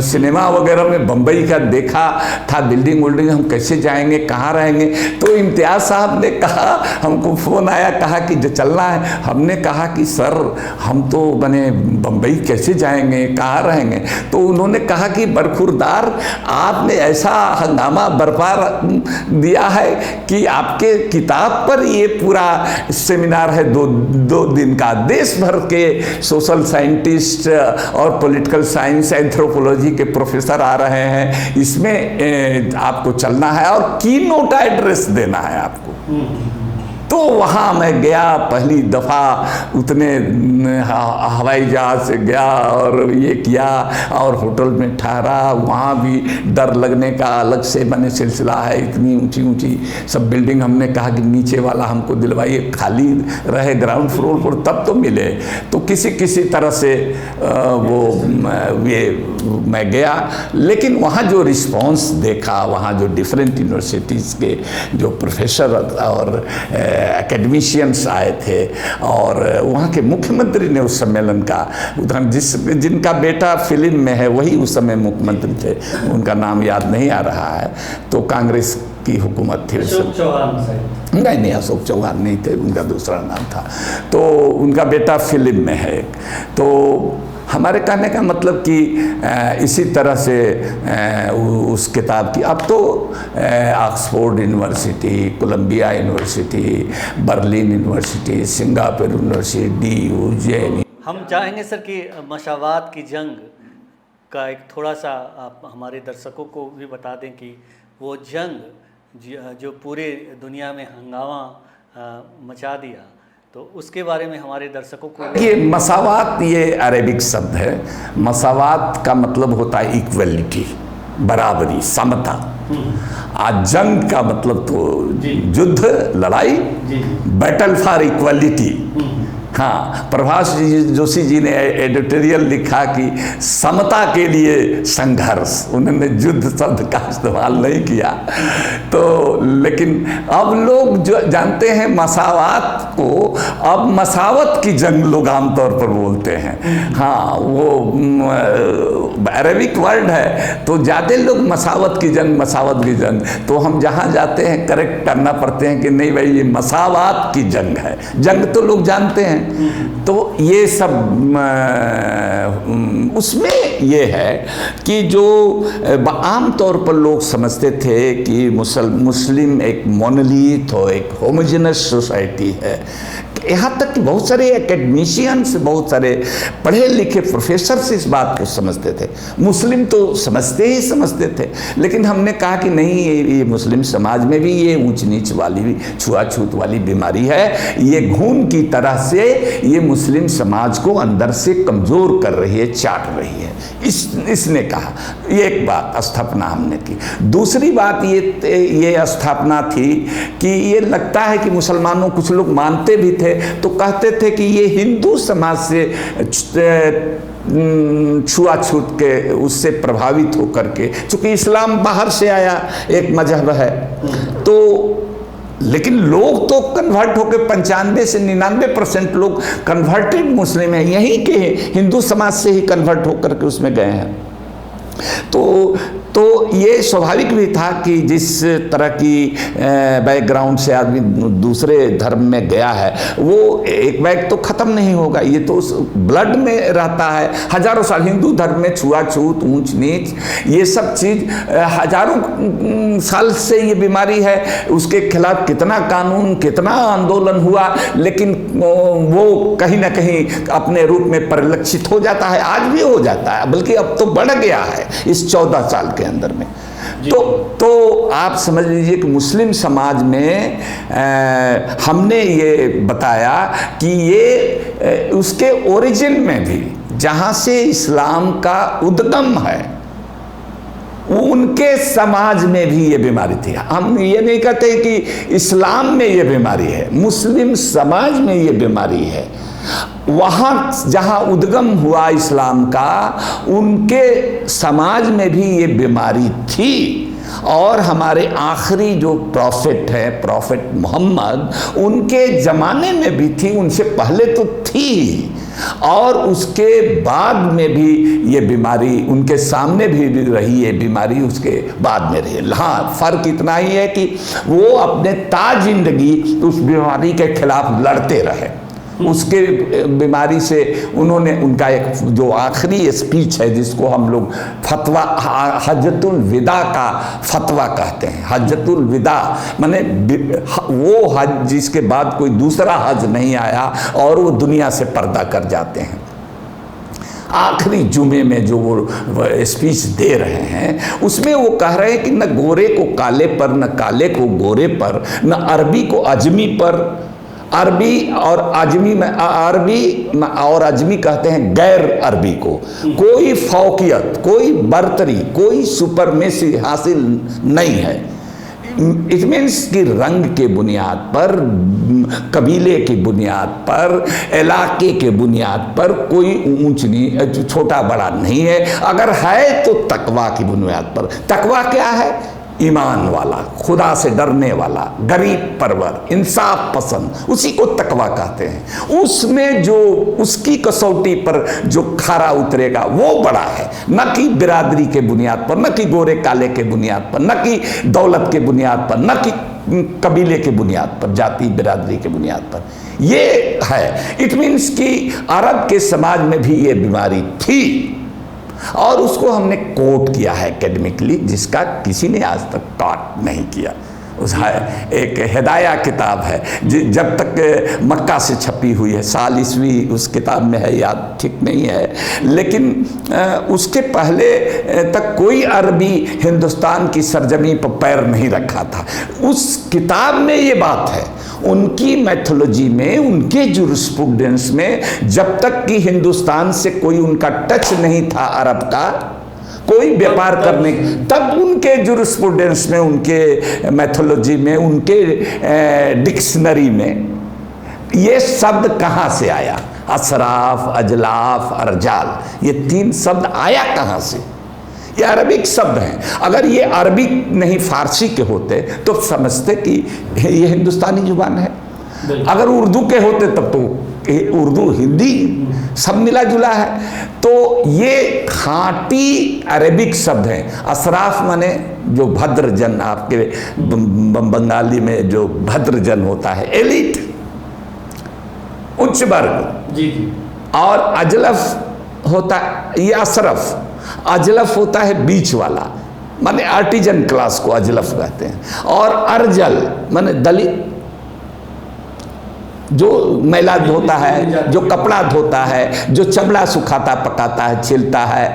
सिनेमा वगैरह में बम्बई का देखा था, बिल्डिंग वोल्डिंग, हम कैसे जाएंगे, कहाँ रहेंगे। तो इम्तियाज़ साहब ने कहा, हमको फ़ोन आया, कहा कि जो चलना है। हमने कहा कि सर हम तो बने बम्बई कैसे जाएंगे, कहाँ रहेंगे। तो उन्होंने कहा कि बरखुरदार, आपने ऐसा हंगामा बरपा दिया है कि आपके किताब पर ये पूरा सेमिनार है 2 दिन का। देश भर के सोशल साइंटिस्ट और पॉलिटिकल साइंस, एंथ्रोपोलॉजी के प्रोफेसर आ रहे हैं, इसमें आपको चलना है और की नोट एड्रेस देना है आपको। तो वहाँ मैं गया, पहली दफ़ा उतने हवाई जहाज़ से गया और ये किया और होटल में ठहरा। वहाँ भी डर लगने का अलग से बने सिलसिला है, इतनी ऊंची ऊंची सब बिल्डिंग। हमने कहा कि नीचे वाला हमको दिलवाइए, खाली रहे ग्राउंड फ्लोर पर तब तो मिले। तो किसी तरह से मैं गया, लेकिन वहाँ जो रिस्पॉन्स देखा, वहाँ जो डिफरेंट यूनिवर्सिटीज़ के जो प्रोफेसर और एकेडमिशियंस आए थे, और वहाँ के मुख्यमंत्री ने उस सम्मेलन का उदाहरण, जिनका बेटा फिल्म में है वही उस समय मुख्यमंत्री थे, उनका नाम याद नहीं आ रहा है। तो कांग्रेस की हुकूमत थी उस समय। नहीं, अशोक चौहान नहीं थे, उनका दूसरा नाम था। तो उनका बेटा फिल्म में है। तो हमारे कहने का मतलब कि इसी तरह से उस किताब की अब तो Oxford university, Columbia university, Berlin university, Singapore university, JNU. हम चाहेंगे सर कि मसावात की जंग का एक थोड़ा सा आप हमारे दर्शकों को भी बता दें कि वो जंग जो पूरे दुनिया में हंगामा मचा दिया, तो उसके बारे में हमारे दर्शकों को। ये मसावात, ये अरेबिक शब्द है। मसावात का मतलब होता है इक्वलिटी, बराबरी, समता। आज जंग का मतलब तो युद्ध, लड़ाई, बैटल फॉर इक्वलिटी। हाँ, प्रभास जोशी जी ने एडिटोरियल लिखा कि समता के लिए संघर्ष, उन्होंने युद्ध शब्द का इस्तेमाल नहीं किया। तो लेकिन अब लोग जो जानते हैं मसावात को, अब मसावत की जंग लोग आमतौर पर बोलते हैं। हाँ, वो अरेबिक वर्ड है, तो ज़्यादा लोग मसावत की जंग। तो हम जहाँ जाते हैं करेक्ट करना पड़ते हैं कि नहीं भाई, ये मसावात की जंग है। जंग तो लोग जानते हैं, हैं। तो ये सब उसमें ये है कि जो आम तौर पर लोग समझते थे कि मुस्लिम एक मोनोलिथ हो, एक होमोजेनस सोसाइटी है। यहाँ तक कि बहुत सारे एकेडमिशियंस, बहुत सारे पढ़े लिखे प्रोफेसर्स इस बात को समझते थे। मुस्लिम तो समझते ही समझते थे, लेकिन हमने कहा कि नहीं, ये मुस्लिम समाज में भी ये ऊंच नीच वाली, छुआछूत वाली बीमारी है। ये घून की तरह से ये मुस्लिम समाज को अंदर से कमज़ोर कर रही है, चाट रही है। इसने कहा, ये एक बात स्थापना हमने की। दूसरी बात ये स्थापना थी कि ये लगता है कि मुसलमानों, कुछ लोग मानते भी थे, तो कहते थे कि ये हिंदू समाज से छुआछूत के उससे प्रभावित होकर के, चूंकि इस्लाम बाहर से आया एक मजहब है, तो लेकिन लोग तो कन्वर्ट होकर 95 से 99% लोग कन्वर्टेड मुस्लिम हैं, यहीं के हिंदू समाज से ही कन्वर्ट होकर के उसमें गए हैं। तो ये स्वाभाविक भी था कि जिस तरह की बैकग्राउंड से आदमी दूसरे धर्म में गया है, वो एक बैग तो ख़त्म नहीं होगा, ये तो उस ब्लड में रहता है। हजारों साल हिंदू धर्म में छुआछूत, ऊंच नीच, ये सब चीज़ हजारों साल से ये बीमारी है। उसके खिलाफ कितना कानून, कितना आंदोलन हुआ, लेकिन वो कहीं ना कहीं अपने रूप में परिलक्षित हो जाता है। आज भी हो जाता है, बल्कि अब तो बढ़ गया है इस 14 साल के अंदर में। तो आप समझ लीजिए कि मुस्लिम समाज में हमने ये बताया कि ये उसके ओरिजिन में भी, जहाँ से इस्लाम का उद्गम है, उनके समाज में भी ये बीमारी थी। हम ये नहीं कहते कि इस्लाम में ये बीमारी है, मुस्लिम समाज में ये बीमारी है। वहाँ जहाँ उद्गम हुआ इस्लाम का, उनके समाज में भी ये बीमारी थी। और हमारे आखिरी जो प्रॉफिट है, प्रॉफिट मोहम्मद, उनके ज़माने में भी थी, उनसे पहले तो थी, और उसके बाद में भी ये बीमारी उनके सामने भी रही, ये बीमारी उसके बाद में रही। हाँ, फ़र्क इतना ही है कि वो अपने ज़िंदगी उस बीमारी के खिलाफ लड़ते रहे। उसके बीमारी से उन्होंने, उनका एक जो आखिरी स्पीच है, जिसको हम लोग फतवा, हज्जतुल विदा का फतवा कहते हैं। हज्जतुल विदा माने वो हज जिसके बाद कोई दूसरा हज नहीं आया और वो दुनिया से पर्दा कर जाते हैं। आखिरी जुमे में जो वो स्पीच दे रहे हैं, उसमें वो कह रहे हैं कि न गोरे को काले पर, न काले को गोरे पर, न अरबी को अजमी पर। अरबी और अजमी में, अरबी और अजमी कहते हैं गैर अरबी को, कोई फौकियत, कोई बर्तरी, कोई सुपरमेसी हासिल नहीं है। इट मीन्स कि रंग के बुनियाद पर, कबीले की बुनियाद पर, इलाके के बुनियाद पर कोई ऊंच नहीं, छोटा बड़ा नहीं है। अगर है तो तकवा की बुनियाद पर। तकवा क्या है? ईमान वाला, खुदा से डरने वाला, गरीब परवर, इंसाफ पसंद, उसी को तकवा कहते हैं। उसमें जो उसकी कसौटी पर जो खरा उतरेगा वो बड़ा है, न कि बिरादरी के बुनियाद पर, न कि गोरे काले के बुनियाद पर, न कि दौलत के बुनियाद पर, न कि कबीले के बुनियाद पर, जाति बिरादरी के बुनियाद पर। ये है। इट मीन्स कि अरब के समाज में भी ये बीमारी थी, और उसको हमने कोट किया है एकेडमिकली, जिसका किसी ने आज तक काट नहीं किया। उस एक हिदाया किताब है, जब तक मक्का से छपी हुई है, साल ईस्वी उस किताब में है, याद ठीक नहीं है, लेकिन उसके पहले तक कोई अरबी हिंदुस्तान की सरजमी पर पैर नहीं रखा था। उस किताब में ये बात है, उनकी मैथोलॉजी में, उनके जुरिस्प्रूडेंस में, जब तक कि हिंदुस्तान से कोई उनका टच नहीं था अरब का, कोई व्यापार करने, तब उनके जुरिस्प्रूडेंस में, उनके मैथोलॉजी में, उनके डिक्शनरी में ये शब्द कहाँ से आया? असराफ, अजलाफ, अरजाल, ये 3 शब्द आया कहाँ से? ये अरबिक शब्द हैं। अगर ये अरबी नहीं फारसी के होते तो समझते कि ये हिंदुस्तानी जुबान है। अगर उर्दू के होते तब तो उर्दू, हिंदी सब मिला जुला है। तो ये खांटी अरेबिक शब्द हैं। असराफ माने जो भद्रजन, आपके बंगाली में जो भद्रजन होता है, एलिट, उच्च वर्ग। जी जी। और अजलफ होता है, ये अशरफ, अजलफ होता है बीच वाला, माने आर्टिजन क्लास को अजलफ कहते हैं। और अर्जल माने दलित, जो मैला धोता है, जो कपड़ा धोता है, जो चमड़ा सुखाता पकाता है, छिलता है,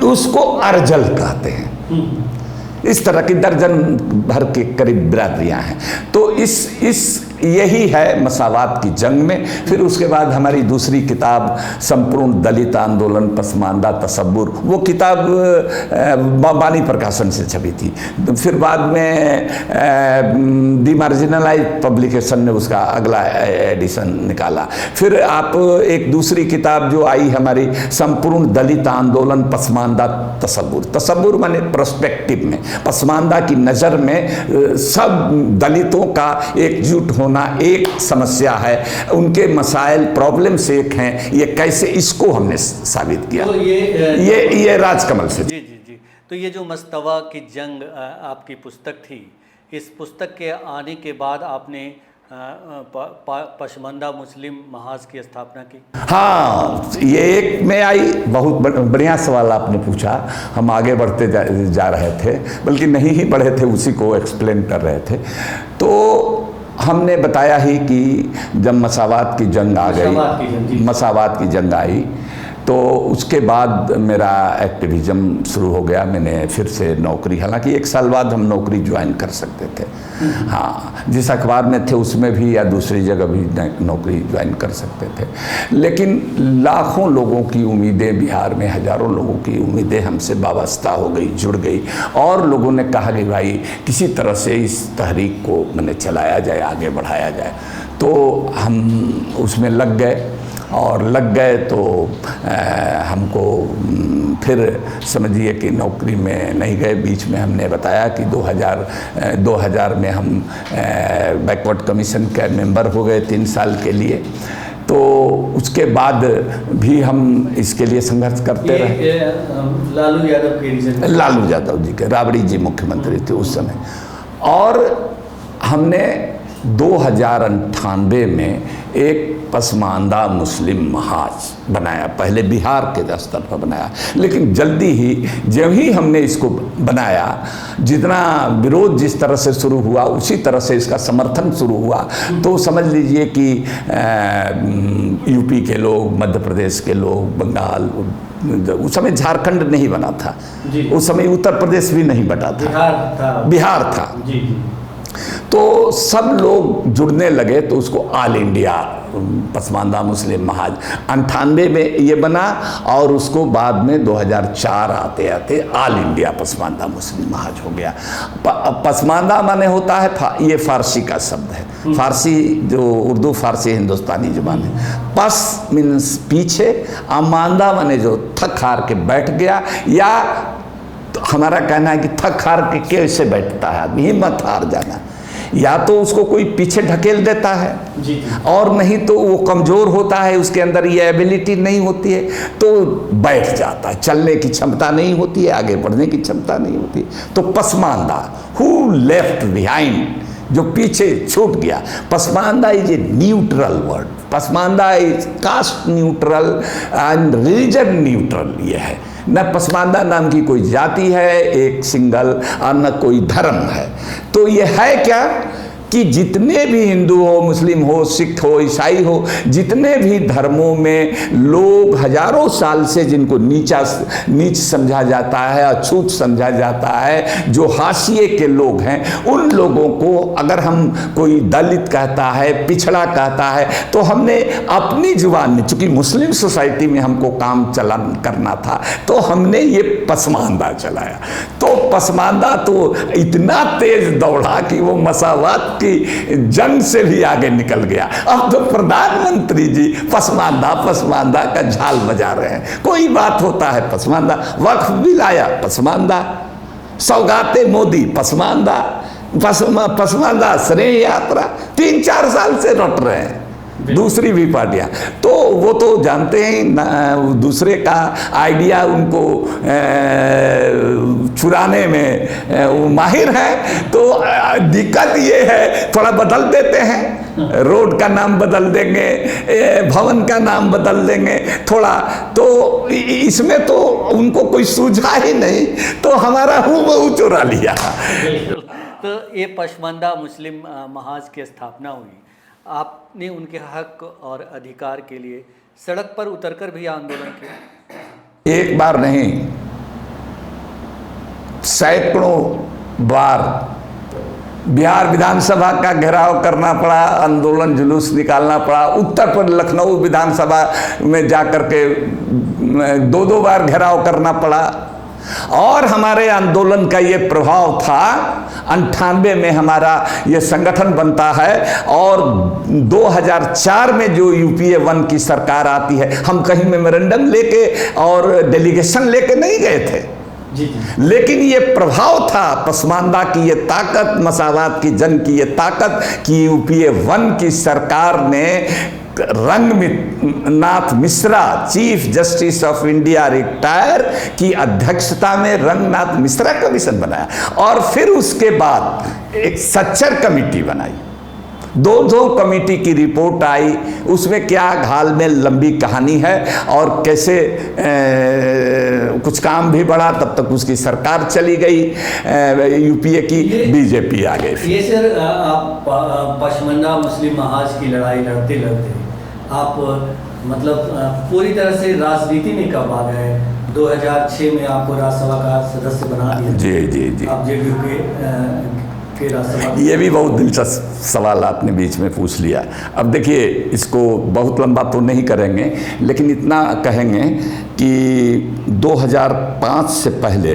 उसको अर्जल कहते हैं। इस तरह की दर्जन भर के करीब बिरादरियां हैं। तो इस यही है मसावात की जंग में। फिर उसके बाद हमारी दूसरी किताब संपूर्ण दलित आंदोलन पसमानदा तसव्वुर, वो किताब बानी प्रकाशन से छपी थी। फिर बाद में दी मार्जिनलाइज्ड पब्लिकेशन ने उसका अगला एडिशन निकाला। फिर आप एक दूसरी किताब जो आई हमारी संपूर्ण दलित आंदोलन पसमानदा तसव्वुर, तसव्वुर माने पर्सपेक्टिव में, पसमानदा की नज़र में सब दलितों का एकजुट होना एक समस्या है, उनके मसाइल प्रॉब्लम्स एक हैं, ये कैसे, इसको हमने साबित किया। तो ये राजकमल से। जी जी जी। तो ये जो मस्तवा की जंग आपकी पुस्तक थी, इस पुस्तक के आने के बाद आपने पशमंदा मुस्लिम महाज की स्थापना की। हाँ, ये एक में आई। बहुत बढ़िया सवाल आपने पूछा। हम आगे बढ़ते जा रहे थे, बल्कि नहीं ही बढ़े थे, उसी को एक्सप्लेन कर रहे थे। तो हमने बताया ही कि जब मसावात की जंग आ गई, मसावात की जंग आई, तो उसके बाद मेरा एक्टिविज़म शुरू हो गया। मैंने फिर से नौकरी, हालांकि 1 साल बाद हम नौकरी ज्वाइन कर सकते थे, हाँ, जिस अखबार में थे उसमें भी या दूसरी जगह भी नौकरी ज्वाइन कर सकते थे। लेकिन लाखों लोगों की उम्मीदें, बिहार में हज़ारों लोगों की उम्मीदें हमसे वाबस्ता हो गई, जुड़ गई। और लोगों ने कहा कि भाई किसी तरह से इस तहरीक को मैंने चलाया जाए, आगे बढ़ाया जाए। तो हम उसमें लग गए, और लग गए तो हमको फिर समझिए कि नौकरी में नहीं गए। बीच में हमने बताया कि 2000 में हम बैकवर्ड कमीशन के मेंबर हो गए 3 साल के लिए। तो उसके बाद भी हम इसके लिए संघर्ष करते रहे। लालू यादव के रीजन, लालू यादव जी के, राबड़ी जी मुख्यमंत्री थे उस समय। और हमने 2098 में एक पसमानदा मुस्लिम महाज बनाया, पहले बिहार के स्तर पर बनाया। लेकिन जल्दी ही जब ही हमने इसको बनाया, जितना विरोध जिस तरह से शुरू हुआ उसी तरह से इसका समर्थन शुरू हुआ। तो समझ लीजिए कि यूपी के लोग, मध्य प्रदेश के लोग, बंगाल, उस समय झारखंड नहीं बना था, उस समय उत्तर प्रदेश भी नहीं बटा था, बिहार था। तो सब लोग जुड़ने लगे, तो उसको ऑल इंडिया पसमानदा मुस्लिम महाज 98 में ये बना। और उसको बाद में 2004 आते आते ऑल इंडिया पसमानदा मुस्लिम महाज हो गया। पसमानदा माने होता है, ये फारसी का शब्द है, फारसी जो उर्दू फारसी हिंदुस्तानी जुबान है। पस मीन्स पीछे, अमांदा माने जो थक हार के बैठ गया, या तो हमारा कहना है कि थक हार के कैसे बैठता है आदमी, हिम्मत हार जाना। या तो उसको कोई पीछे ढकेल देता है जी। और नहीं तो वो कमज़ोर होता है, उसके अंदर ये एबिलिटी नहीं होती है, तो बैठ जाता है, चलने की क्षमता नहीं होती है, आगे बढ़ने की क्षमता नहीं होती है। तो पसमानदा, हु लेफ्ट बिहाइंड, जो पीछे छूट गया। Pasmanda is a neutral word, Pasmanda is caste neutral and religion neutral. ये है, न पसमानदा नाम की कोई जाति है एक सिंगल, और न कोई धर्म है। तो ये है क्या कि जितने भी हिंदू हो, मुस्लिम हो, सिख हो, ईसाई हो, जितने भी धर्मों में लोग हजारों साल से जिनको नीच समझा जाता है, अछूत समझा जाता है, जो हाशिए के लोग हैं, उन लोगों को अगर हम कोई दलित कहता है, पिछड़ा कहता है, तो हमने अपनी जुबान में, चूंकि मुस्लिम सोसाइटी में हमको काम चलन करना था, तो हमने ये पसमानदा चलाया। तो पसमानदा तो इतना तेज दौड़ा कि वो मसावात की जंग से भी आगे निकल गया। अब तो प्रधानमंत्री जी पसमानदा पसमानदा का झाल बजा रहे हैं। कोई बात होता है पसमानदा, वक्फ भी लाया पसमानदा, सौगाते मोदी पसमानदा, पसमानदा श्रेय यात्रा 3-4 साल से रट रहे हैं। दूसरी भी पार्टियां, तो वो तो जानते हैं दूसरे का आइडिया उनको चुराने में वो माहिर है। तो दिक्कत ये है, थोड़ा बदल देते हैं, रोड का नाम बदल देंगे, भवन का नाम बदल देंगे थोड़ा, तो इसमें तो उनको कोई सूझा ही नहीं, तो हमारा हूबहू चुरा लिया। तो ये पशमंदा मुस्लिम महाज की स्थापना हुई, आपने उनके हक और अधिकार के लिए सड़क पर उतरकर भी आंदोलन किया? एक बार नहीं, सैकड़ों बार बिहार विधानसभा का घेराव करना पड़ा, आंदोलन जुलूस निकालना पड़ा। उत्तर प्रदेश लखनऊ विधानसभा में जाकर के 2-2 बार घेराव करना पड़ा। और हमारे आंदोलन का ये प्रभाव था, 98 में हमारा ये संगठन बनता है और 2004 में जो यूपीए 1 की सरकार आती है, हम कहीं मेमोरेंडम लेके और डेलीगेशन लेके नहीं गए थे जी। लेकिन ये प्रभाव था पसमानदा की ये ताकत, मसावात की जंग की ये ताकत कि यूपीए 1 की सरकार ने Ranganath Mishra, chief justice of India retire की अध्यक्षता में रंगनाथ मिश्रा कमीशन बनाया और फिर उसके बाद एक सच्चर कमेटी बनाई। 2 कमेटी की रिपोर्ट आई, उसमें क्या हाल में लंबी कहानी है और कैसे कुछ काम भी बढ़ा, तब तक उसकी सरकार चली गई यूपीए की, बीजेपी आ गई। ये सर, आप पशमंदा मुस्लिम महाज की लड़ाई लड़ते लड़ते आप मतलब पूरी तरह से राजनीति में कब आ गए? 2006 में आपको राज्यसभा का सदस्य बना दिया। जी जी जी। आप जेडीयू के राज्यसभा। ये भी बहुत दिलचस्प सवाल आपने बीच में पूछ लिया। अब देखिए, इसको बहुत लंबा तो नहीं करेंगे, लेकिन इतना कहेंगे कि 2005 से पहले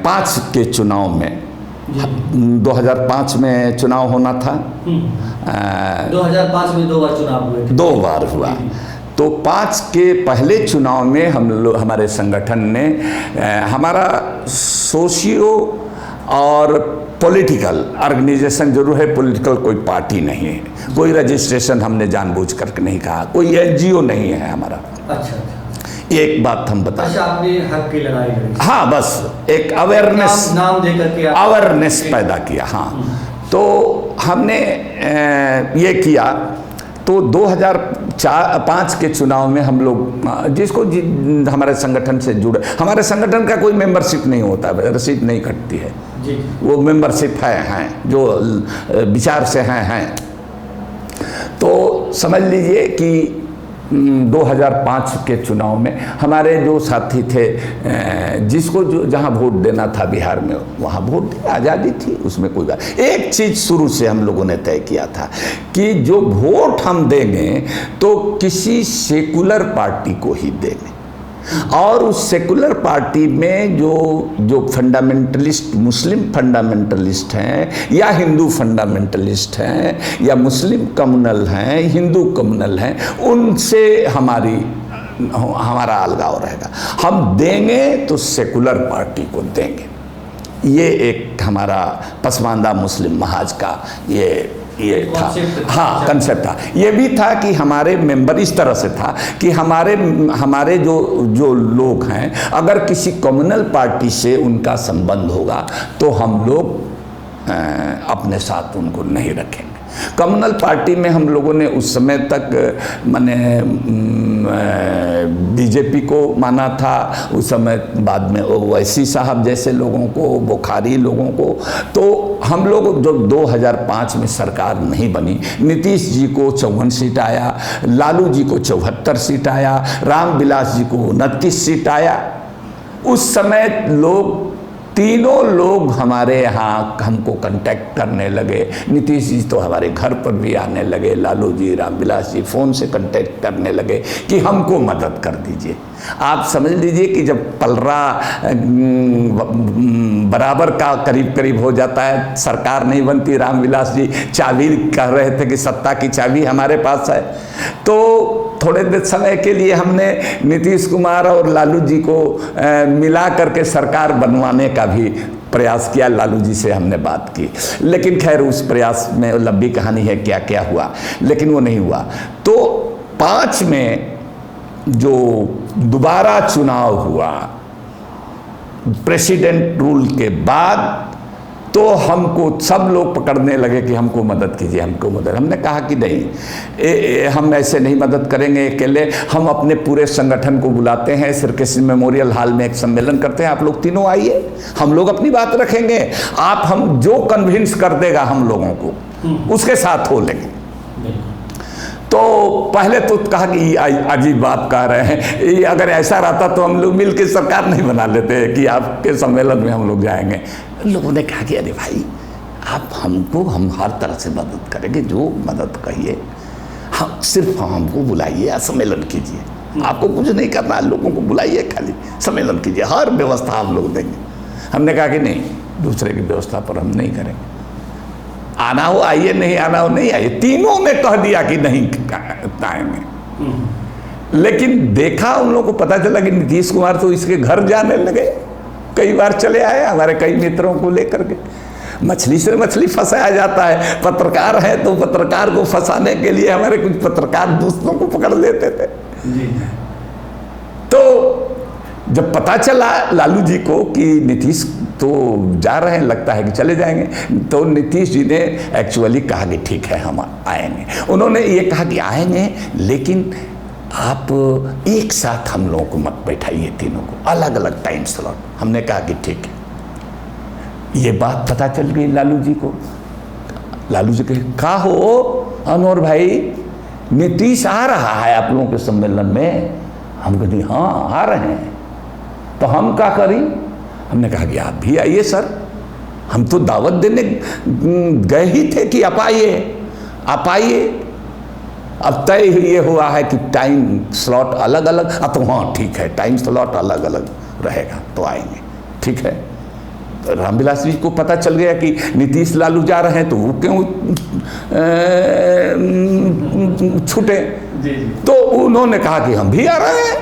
5 के चुनाव में 2005 में चुनाव होना था। 2005 में 2 बार चुनाव हुए थे। 2 बार हुआ। तो 5 के पहले चुनाव में हमारे संगठन ने हमारा सोशियो और पॉलिटिकल ऑर्गेनाइजेशन जरूर है, पॉलिटिकल कोई पार्टी नहीं है, कोई रजिस्ट्रेशन हमने जानबूझ करके नहीं कहा, कोई एनजीओ नहीं है हमारा। अच्छा, एक बात हम बता, अच्छा, आपने हक की लड़ाई लड़ी। हाँ, बस एक अवेयरनेस, नाम देकर के अवेयरनेस पैदा किया। हाँ, तो हमने ये किया। तो 2005 के चुनाव में हम लोग जिसको हमारे संगठन से जुड़े, हमारे संगठन का कोई मेंबरशिप नहीं होता, रसीद नहीं कटती है जी। वो मेंबरशिप हैं जो विचार से हैं। तो समझ लीजिए कि 2005 के चुनाव में हमारे जो साथी थे, जिसको जो जहाँ वोट देना था बिहार में, वहाँ वोट दिया, आज़ादी थी, उसमें कोई बात। एक चीज़ शुरू से हम लोगों ने तय किया था कि जो वोट हम देंगे तो किसी सेकुलर पार्टी को ही देंगे, और उस सेकुलर पार्टी में जो फंडामेंटलिस्ट, मुस्लिम फंडामेंटलिस्ट हैं या हिंदू फंडामेंटलिस्ट हैं या मुस्लिम कम्युनल हैं, हिंदू कम्युनल हैं, उनसे हमारा अलगाव रहेगा। हम देंगे तो सेकुलर पार्टी को देंगे। ये एक हमारा पसमानदा मुस्लिम महाज का ये था। हाँ, कंसेप्ट था। ये भी था कि हमारे मेंबर इस तरह से था कि हमारे जो लोग हैं, अगर किसी कम्युनल पार्टी से उनका संबंध होगा तो हम लोग अपने साथ उनको नहीं रखेंगे। कम्युनल पार्टी में हम लोगों ने उस समय तक माने बीजेपी को माना था उस समय, बाद में ओवैसी साहब जैसे लोगों को, बुखारी लोगों को। तो हम लोग जब 2005 में सरकार नहीं बनी, नीतीश जी को 54 सीट आया, लालू जी को 74 सीट आया, रामविलास जी को 29 सीट आया। उस समय तीनों लोग हमारे यहाँ हमको कांटेक्ट करने लगे। नीतीश जी तो हमारे घर पर भी आने लगे, लालू जी, रामविलास जी फ़ोन से कांटेक्ट करने लगे कि हमको मदद कर दीजिए। आप समझ लीजिए कि जब पलरा बराबर का करीब करीब हो जाता है, सरकार नहीं बनती, रामविलास जी चाबी कह रहे थे कि सत्ता की चाबी हमारे पास है, तो थोड़े देर समय के लिए हमने नीतीश कुमार और लालू जी को मिला करके सरकार बनवाने का भी प्रयास किया। लालू जी से हमने बात की, लेकिन खैर उस प्रयास में लंबी कहानी है क्या क्या हुआ, लेकिन वो नहीं हुआ। तो 5 में जो दोबारा चुनाव हुआ प्रेसिडेंट रूल के बाद, तो हमको सब लोग पकड़ने लगे कि हमको मदद कीजिए, हमको मदद। हमने कहा कि नहीं, हम ऐसे नहीं मदद करेंगे अकेले, हम अपने पूरे संगठन को बुलाते हैं, श्रीकृष्ण मेमोरियल हॉल में एक सम्मेलन करते हैं, आप लोग तीनों आइए, हम लोग अपनी बात रखेंगे, आप हम जो कन्विंस कर देगा हम लोगों को उसके साथ हो लेंगे। तो पहले तो कहा कि अजीब बात कह रहे हैं, ये अगर ऐसा रहता तो हम लोग मिल के सरकार नहीं बना लेते कि आपके सम्मेलन में हम लोग जाएंगे। लोगों ने कहा कि अरे भाई आप हम हर तरह से मदद करेंगे, जो मदद कहिए, हम सिर्फ हमको बुलाइए, सम्मेलन कीजिए, आपको कुछ नहीं करना, लोगों को बुलाइए, खाली सम्मेलन कीजिए, हर व्यवस्था हम लोग देंगे। हमने कहा कि नहीं, दूसरे की व्यवस्था पर हम नहीं करेंगे, आना हो आइए, नहीं आना हो नहीं आइए। तीनों ने कह दिया कि नहीं आएंगे। लेकिन देखा, उन लोगों को पता चला कि नीतीश कुमार तो इसके घर जाने लगे, कई बार चले आए हमारे कई मित्रों को लेकर के। मछली से मछली फंसाया जाता है, पत्रकार है तो पत्रकार को फंसाने के लिए हमारे कुछ पत्रकार दोस्तों को पकड़ लेते थे जी। तो जब पता चला लालू जी को कि नीतीश तो जा रहे हैं, लगता है कि चले जाएंगे, तो नीतीश जी ने एक्चुअली कहा कि ठीक है हम आएंगे। उन्होंने ये कहा कि आएंगे, लेकिन आप एक साथ हम लोगों को मत बैठाइए, तीनों को अलग अलग टाइम स्लॉट। हमने कहा कि ठीक है। ये बात पता चल गई लालू जी को। लालू जी कहे, का हो अनवर भाई, नीतीश आ रहा है आप लोगों के सम्मेलन में? हम कहते हाँ आ रहे हैं, तो हम क्या करें? हमने कहा कि आप भी आइए सर, हम तो दावत देने गए ही थे कि आप आइए। अब तय ये हुआ है कि टाइम स्लॉट अलग अलग, अब तो हाँ ठीक है, टाइम स्लॉट अलग अलग रहेगा तो आएंगे, ठीक है। तो रामविलास जी को पता चल गया कि नीतीश लालू जा रहे हैं, तो वो क्यों छूटे, तो उन्होंने कहा कि हम भी आ रहे हैं,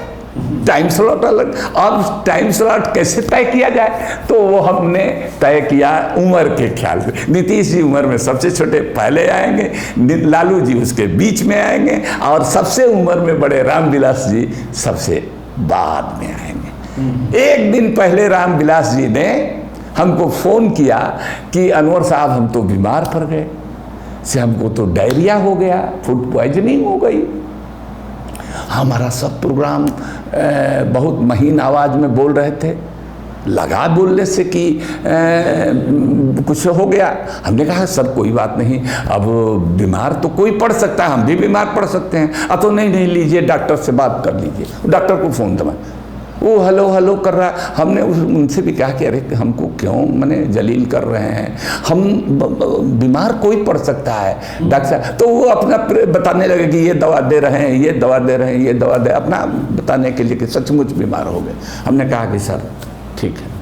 टाइम स्लॉट अलग। अब टाइम स्लॉट कैसे तय किया जाए, तो वो हमने तय किया उम्र के ख्याल से। नीतीश जी उम्र में सबसे छोटे पहले आएंगे, लालू जी उसके बीच में आएंगे, और सबसे उम्र में बड़े रामविलास जी सबसे बाद में आएंगे। एक दिन पहले रामविलास जी ने हमको फ़ोन किया कि अनवर साहब हम तो बीमार पड़ गए, से हमको तो डायरिया हो गया, फूड पॉइजनिंग हो गई। हमारा सब प्रोग्राम बहुत महीन आवाज़ में बोल रहे थे, लगा बोलने से कि कुछ हो गया। हमने कहा सर कोई बात नहीं, अब बीमार तो कोई पड़ सकता है, हम भी बीमार पड़ सकते हैं। तो नहीं लीजिए, डॉक्टर से बात कर लीजिए। डॉक्टर को फ़ोन दबा, वो हेलो कर रहा। हमने उनसे भी कहा कि अरे हमको क्यों मने जलील कर रहे हैं, हम बीमार कोई पड़ सकता है डॉक्टर साहब। तो वो अपना बताने लगे कि ये दवा दे रहे हैं, ये दवा दे रहे हैं, ये दवा दे, अपना बताने के लिए कि सचमुच बीमार हो गए। हमने कहा कि सर ठीक है,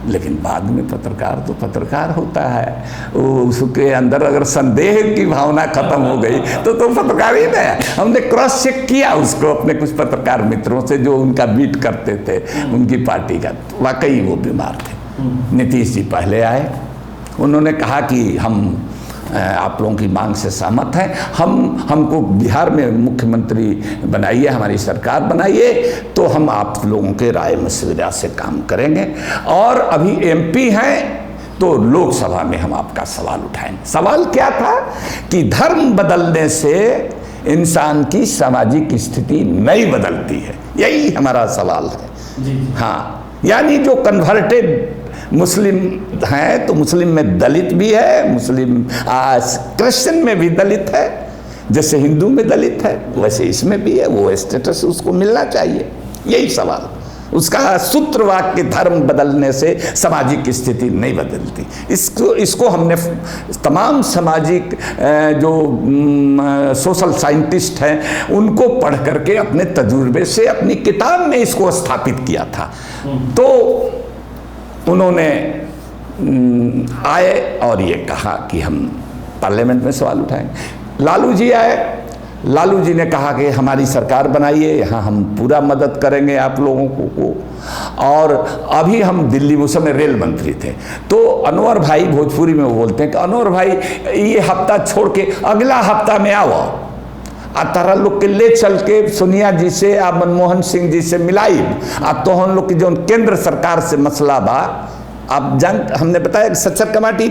लेकिन बाद में पत्रकार तो पत्रकार होता है, वो उसके अंदर अगर संदेह की भावना खत्म हो गई तो पत्रकार ही नहीं। हमने क्रॉस चेक किया उसको अपने कुछ पत्रकार मित्रों से जो उनका बीट करते थे उनकी पार्टी का, वाकई वो बीमार थे। नीतीश जी पहले आए, उन्होंने कहा कि हम आप लोगों की मांग से सहमत हैं, हमको बिहार में मुख्यमंत्री बनाइए, हमारी सरकार बनाइए, तो हम आप लोगों के राय मशविरा से काम करेंगे। और अभी एमपी हैं तो लोकसभा में हम आपका सवाल उठाएंगे। सवाल क्या था कि धर्म बदलने से इंसान की सामाजिक स्थिति नहीं बदलती है, यही हमारा सवाल है जी। हाँ, यानी जो कन्वर्टेड मुस्लिम हैं तो मुस्लिम में दलित भी है, मुस्लिम क्रिश्चियन में भी दलित है, जैसे हिंदू में दलित है वैसे इसमें भी है, वो स्टेटस उसको मिलना चाहिए, यही सवाल। उसका सूत्र वाक्य धर्म बदलने से सामाजिक स्थिति नहीं बदलती। इसको हमने तमाम सामाजिक जो सोशल साइंटिस्ट हैं उनको पढ़ करके अपने तजुर्बे से अपनी किताब में इसको स्थापित किया था। तो उन्होंने आए और ये कहा कि हम पार्लियामेंट में सवाल उठाएंगे। लालू जी आए, लालू जी ने कहा कि हमारी सरकार बनाइए, यहाँ हम पूरा मदद करेंगे आप लोगों को। और अभी हम दिल्ली, उस समय रेल मंत्री थे, तो अनवर भाई भोजपुरी में वो बोलते हैं कि अनवर भाई ये हफ्ता छोड़ के अगला हफ्ता में आओ आ तारा लोग के ले चल के सोनिया जी से आ मनमोहन सिंह जी से मिलाई आ तो हम लोग की जो केंद्र सरकार से मसला बा आप जान, हमने बताया कि सच्चर कमेटी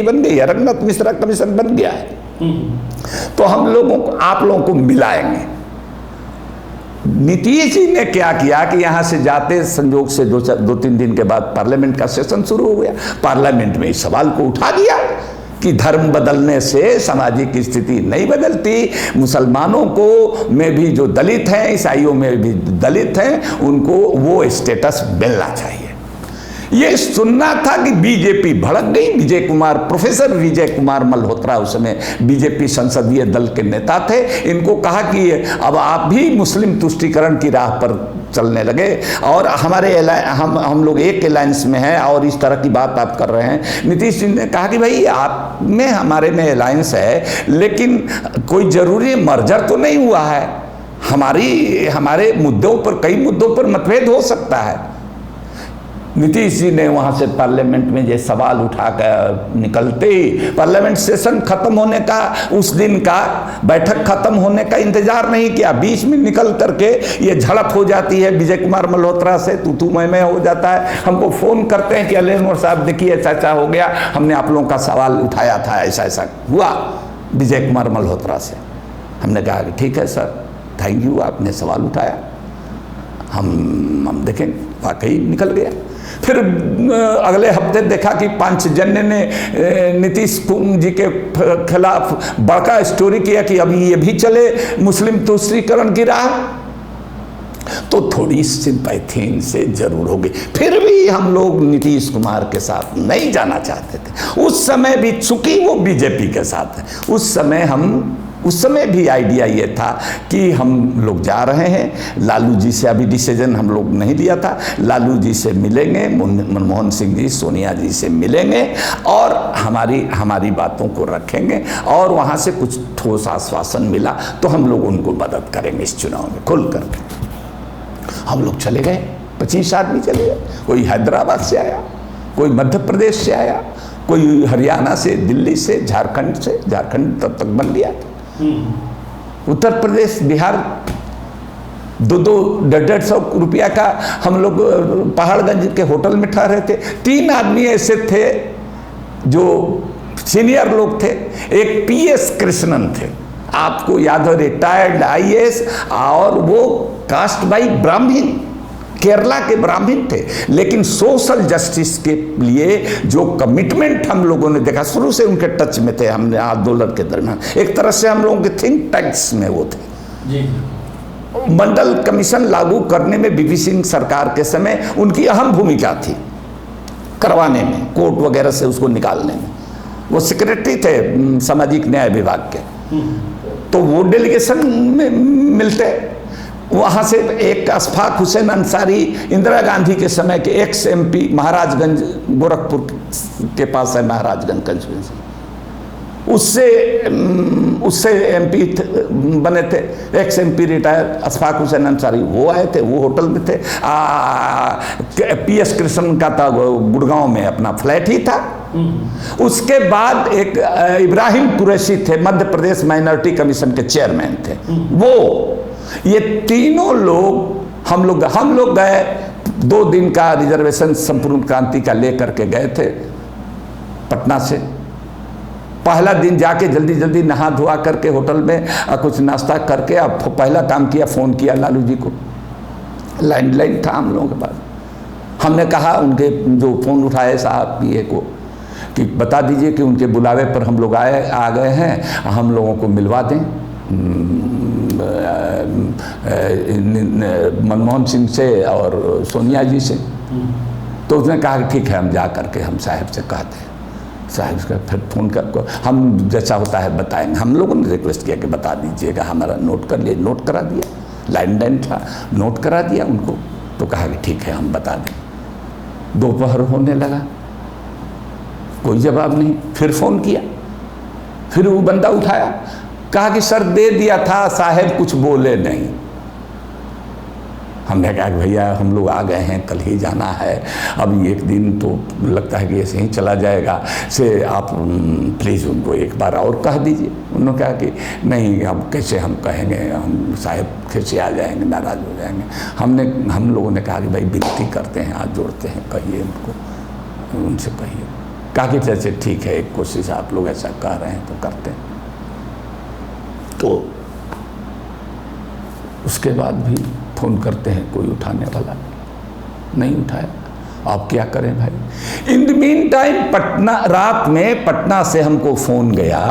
बन गई है, रघुनाथ मिश्रा कमीशन बन गया है, तो हम लोगों को आप लोगों को मिलाएंगे। नीतीश जी ने क्या किया कि यहाँ से जाते संजोग से दो तीन दिन के बाद पार्लियामेंट का सेशन शुरू हो गया। पार्लियामेंट में इस सवाल को उठा दिया कि धर्म बदलने से सामाजिक स्थिति नहीं बदलती, मुसलमानों को में भी जो दलित हैं, ईसाइयों में भी दलित हैं, उनको वो स्टेटस मिलना चाहिए। ये सुनना था कि बीजेपी भड़क गई। विजय कुमार, प्रोफेसर विजय कुमार मल्होत्रा उस समय बीजेपी संसदीय दल के नेता थे, इनको कहा कि अब आप भी मुस्लिम तुष्टीकरण की राह पर चलने लगे और हम लोग एक अलायंस में हैं और इस तरह की बात आप कर रहे हैं। नीतीश जी ने कहा कि भाई आप में हमारे में अलायंस है, लेकिन कोई जरूरी मर्जर तो नहीं हुआ है। हमारे मुद्दों पर, कई मुद्दों पर मतभेद हो सकता है। नीतीश जी ने वहाँ से पार्लियामेंट में ये सवाल उठाकर निकलते ही पार्लियामेंट सेशन खत्म होने का, उस दिन का बैठक खत्म होने का इंतजार नहीं किया, बीच में निकल करके ये झड़प हो जाती है विजय कुमार मल्होत्रा से, तू मैं हो जाता है। हमको फ़ोन करते हैं कि अलीनवर साहब देखिए चाचा हो गया, हमने आप लोगों का सवाल उठाया था, ऐसा ऐसा हुआ विजय कुमार मल्होत्रा से। हमने कहा कि ठीक है सर, थैंक यू, आपने सवाल उठाया, हम देखें। वाकई निकल गया। फिर अगले हफ्ते देखा कि पांचजन्य ने नीतीश जी के खिलाफ बड़का स्टोरी किया कि अभी ये भी चले मुस्लिम तुष्टीकरण की राह, तो थोड़ी सिंपैथी इनसे जरूर होगी। फिर भी हम लोग नीतीश कुमार के साथ नहीं जाना चाहते थे उस समय भी, चूंकि वो बीजेपी के साथ है। उस समय भी आइडिया ये था कि हम लोग जा रहे हैं, लालू जी से अभी डिसीजन हम लोग नहीं लिया था, लालू जी से मिलेंगे, मनमोहन सिंह जी, सोनिया जी से मिलेंगे और हमारी बातों को रखेंगे और वहाँ से कुछ ठोस आश्वासन मिला तो हम लोग उनको मदद करेंगे इस चुनाव में खुल कर। हम लोग चले गए, 25 आदमी चले गए। कोई हैदराबाद से आया, कोई मध्य प्रदेश से आया, कोई हरियाणा से, दिल्ली से, झारखंड तब तक बन गया था। उत्तर प्रदेश, बिहार 200-150 रुपया का हम लोग पहाड़गंज के होटल में ठहरे थे। 3 आदमी ऐसे थे जो सीनियर लोग थे। एक PS कृष्णन थे, आपको याद हो, रिटायर्ड IAS, और वो कास्ट बाई ब्राह्मण, केरला के ब्राह्मण थे, लेकिन सोशल जस्टिस के लिए जो कमिटमेंट हम लोगों ने देखा, शुरू से उनके टच में थे। हमने आंदोलन के दरमियान एक तरह से हम लोगों के थिंक टैंक्स में वो थे जी। मंडल कमीशन लागू करने में VP सिंह सरकार के समय उनकी अहम भूमिका थी, करवाने में, कोर्ट वगैरह से उसको निकालने में। वो सेक्रेटरी थे सामाजिक न्याय विभाग के, तो वो डेलीगेशन में मिलते। वहाँ से एक अशफाक हुसैन अंसारी, इंदिरा गांधी के समय के एक्स MP, महाराजगंज, गोरखपुर के पास है महाराजगंज कंस्टिट्यूंसी, उससे MP बने थे, x MP retire Ashfaq Hussain Ansari, वो आए थे, वो होटल में थे। PS कृष्णन का था गुड़गांव में अपना फ्लैट ही था। उसके बाद एक इब्राहिम कुरैशी थे, मध्य प्रदेश माइनॉरिटी कमीशन के चेयरमैन थे। वो ये तीनों लोग हम लोग गए, 2 दिन का रिजर्वेशन संपूर्ण क्रांति का लेकर के गए थे पटना से। पहला दिन जाके जल्दी नहा धोआ करके होटल में कुछ नाश्ता करके अब पहला काम किया, फ़ोन किया लालू जी को। लैंडलाइन था हम लोगों के पास। हमने कहा उनके जो फ़ोन उठाए साहब PA को कि बता दीजिए कि उनके बुलावे पर हम लोग आ गए हैं, हम लोगों को मिलवा दें। मनमोहन सिंह से और सोनिया जी से। तो उसने कहा कि ठीक है हम जा करके हम साहब से कहते हैं। साहब का फिर फ़ोन कर हम जैसा होता है बताएंगे। हम लोगों ने रिक्वेस्ट किया कि बता दीजिएगा, हमारा नोट कर लिए, नोट करा दिया, लैंडलाइन था, नोट करा दिया उनको। तो कहा कि ठीक है हम बता दें। दोपहर होने लगा, कोई जवाब नहीं। फिर फ़ोन किया, फिर वो बंदा उठाया, कहा कि सर दे दिया था, साहब कुछ बोले नहीं। हमने कहा कि भैया हम लोग आ गए हैं, कल ही जाना है, अब एक दिन तो लगता है कि ऐसे ही चला जाएगा, से आप प्लीज़ उनको एक बार और कह दीजिए। उन्होंने कहा कि नहीं अब कैसे हम कहेंगे, हम साहब कैसे आ जाएंगे, नाराज़ हो जाएंगे। हम लोगों ने कहा कि भाई विनती करते हैं, हाथ जोड़ते हैं, कहिए उनको, उनसे कहिए। कहा कि जैसे ठीक है एक कोशिश, आप लोग ऐसा कह रहे हैं तो करते हैं। तो उसके बाद भी फ़ोन करते हैं, कोई उठाने वाला नहीं उठाया। आप क्या करें भाई। In the mean time Patna, रात में पटना से हमको फ़ोन गया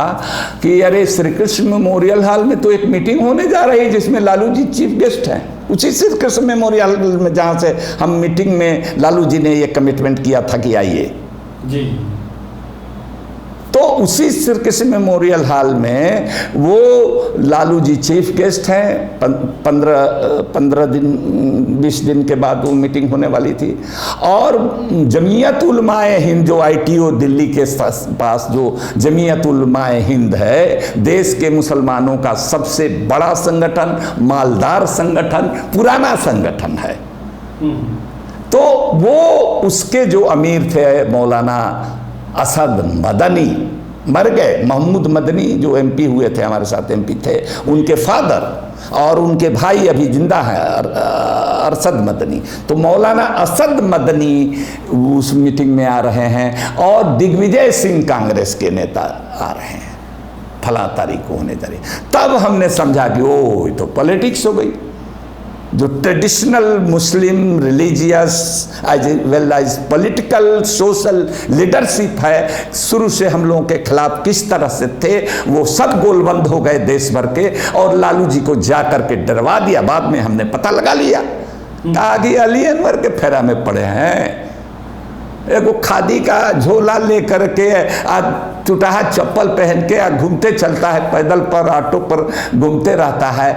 कि अरे श्री कृष्ण मेमोरियल हॉल में तो एक मीटिंग होने जा रही है जिसमें लालू जी चीफ गेस्ट हैं। उसी श्री कृष्ण मेमोरियल हॉल में जहाँ से हम मीटिंग में लालू जी ने ये कमिटमेंट किया था कि आइए जी। तो उसी श्री कृष्ण मेमोरियल हॉल में वो लालू जी चीफ गेस्ट हैं। 15 दिन 20 दिन के बाद वो मीटिंग होने वाली थी। और जमीयत उलमाए हिंद, जो ITO दिल्ली के पास जो जमीयत उलमाए हिंद है, देश के मुसलमानों का सबसे बड़ा संगठन, मालदार संगठन, पुराना संगठन है। तो वो उसके जो अमीर थे मौलाना असद मदनी, मर गए, महमूद मदनी जो MP हुए थे, हमारे साथ MP थे, उनके फादर, और उनके भाई अभी जिंदा हैं अरशद मदनी। तो मौलाना असद मदनी उस मीटिंग में आ रहे हैं, और दिग्विजय सिंह कांग्रेस के नेता आ रहे हैं, फला तारीख को होने जा रही। तब हमने समझा कि ओ ये तो पॉलिटिक्स हो गई। जो traditional Muslim religious as well as political social leadership है, शुरू से हम लोगों के खिलाफ किस तरह से थे, वो सब गोलबंद हो गए देश भर के। और लालू जी को जा करके डरवा दिया। बाद में हमने पता लगा लिया, कहा कि अली अनवर के फेरा में पड़े हैं। एगो खादी का झोला लेकर के चुटाहा चप्पल पहन के घूमते चलता है, पैदल पर ऑटो पर घूमते रहता है।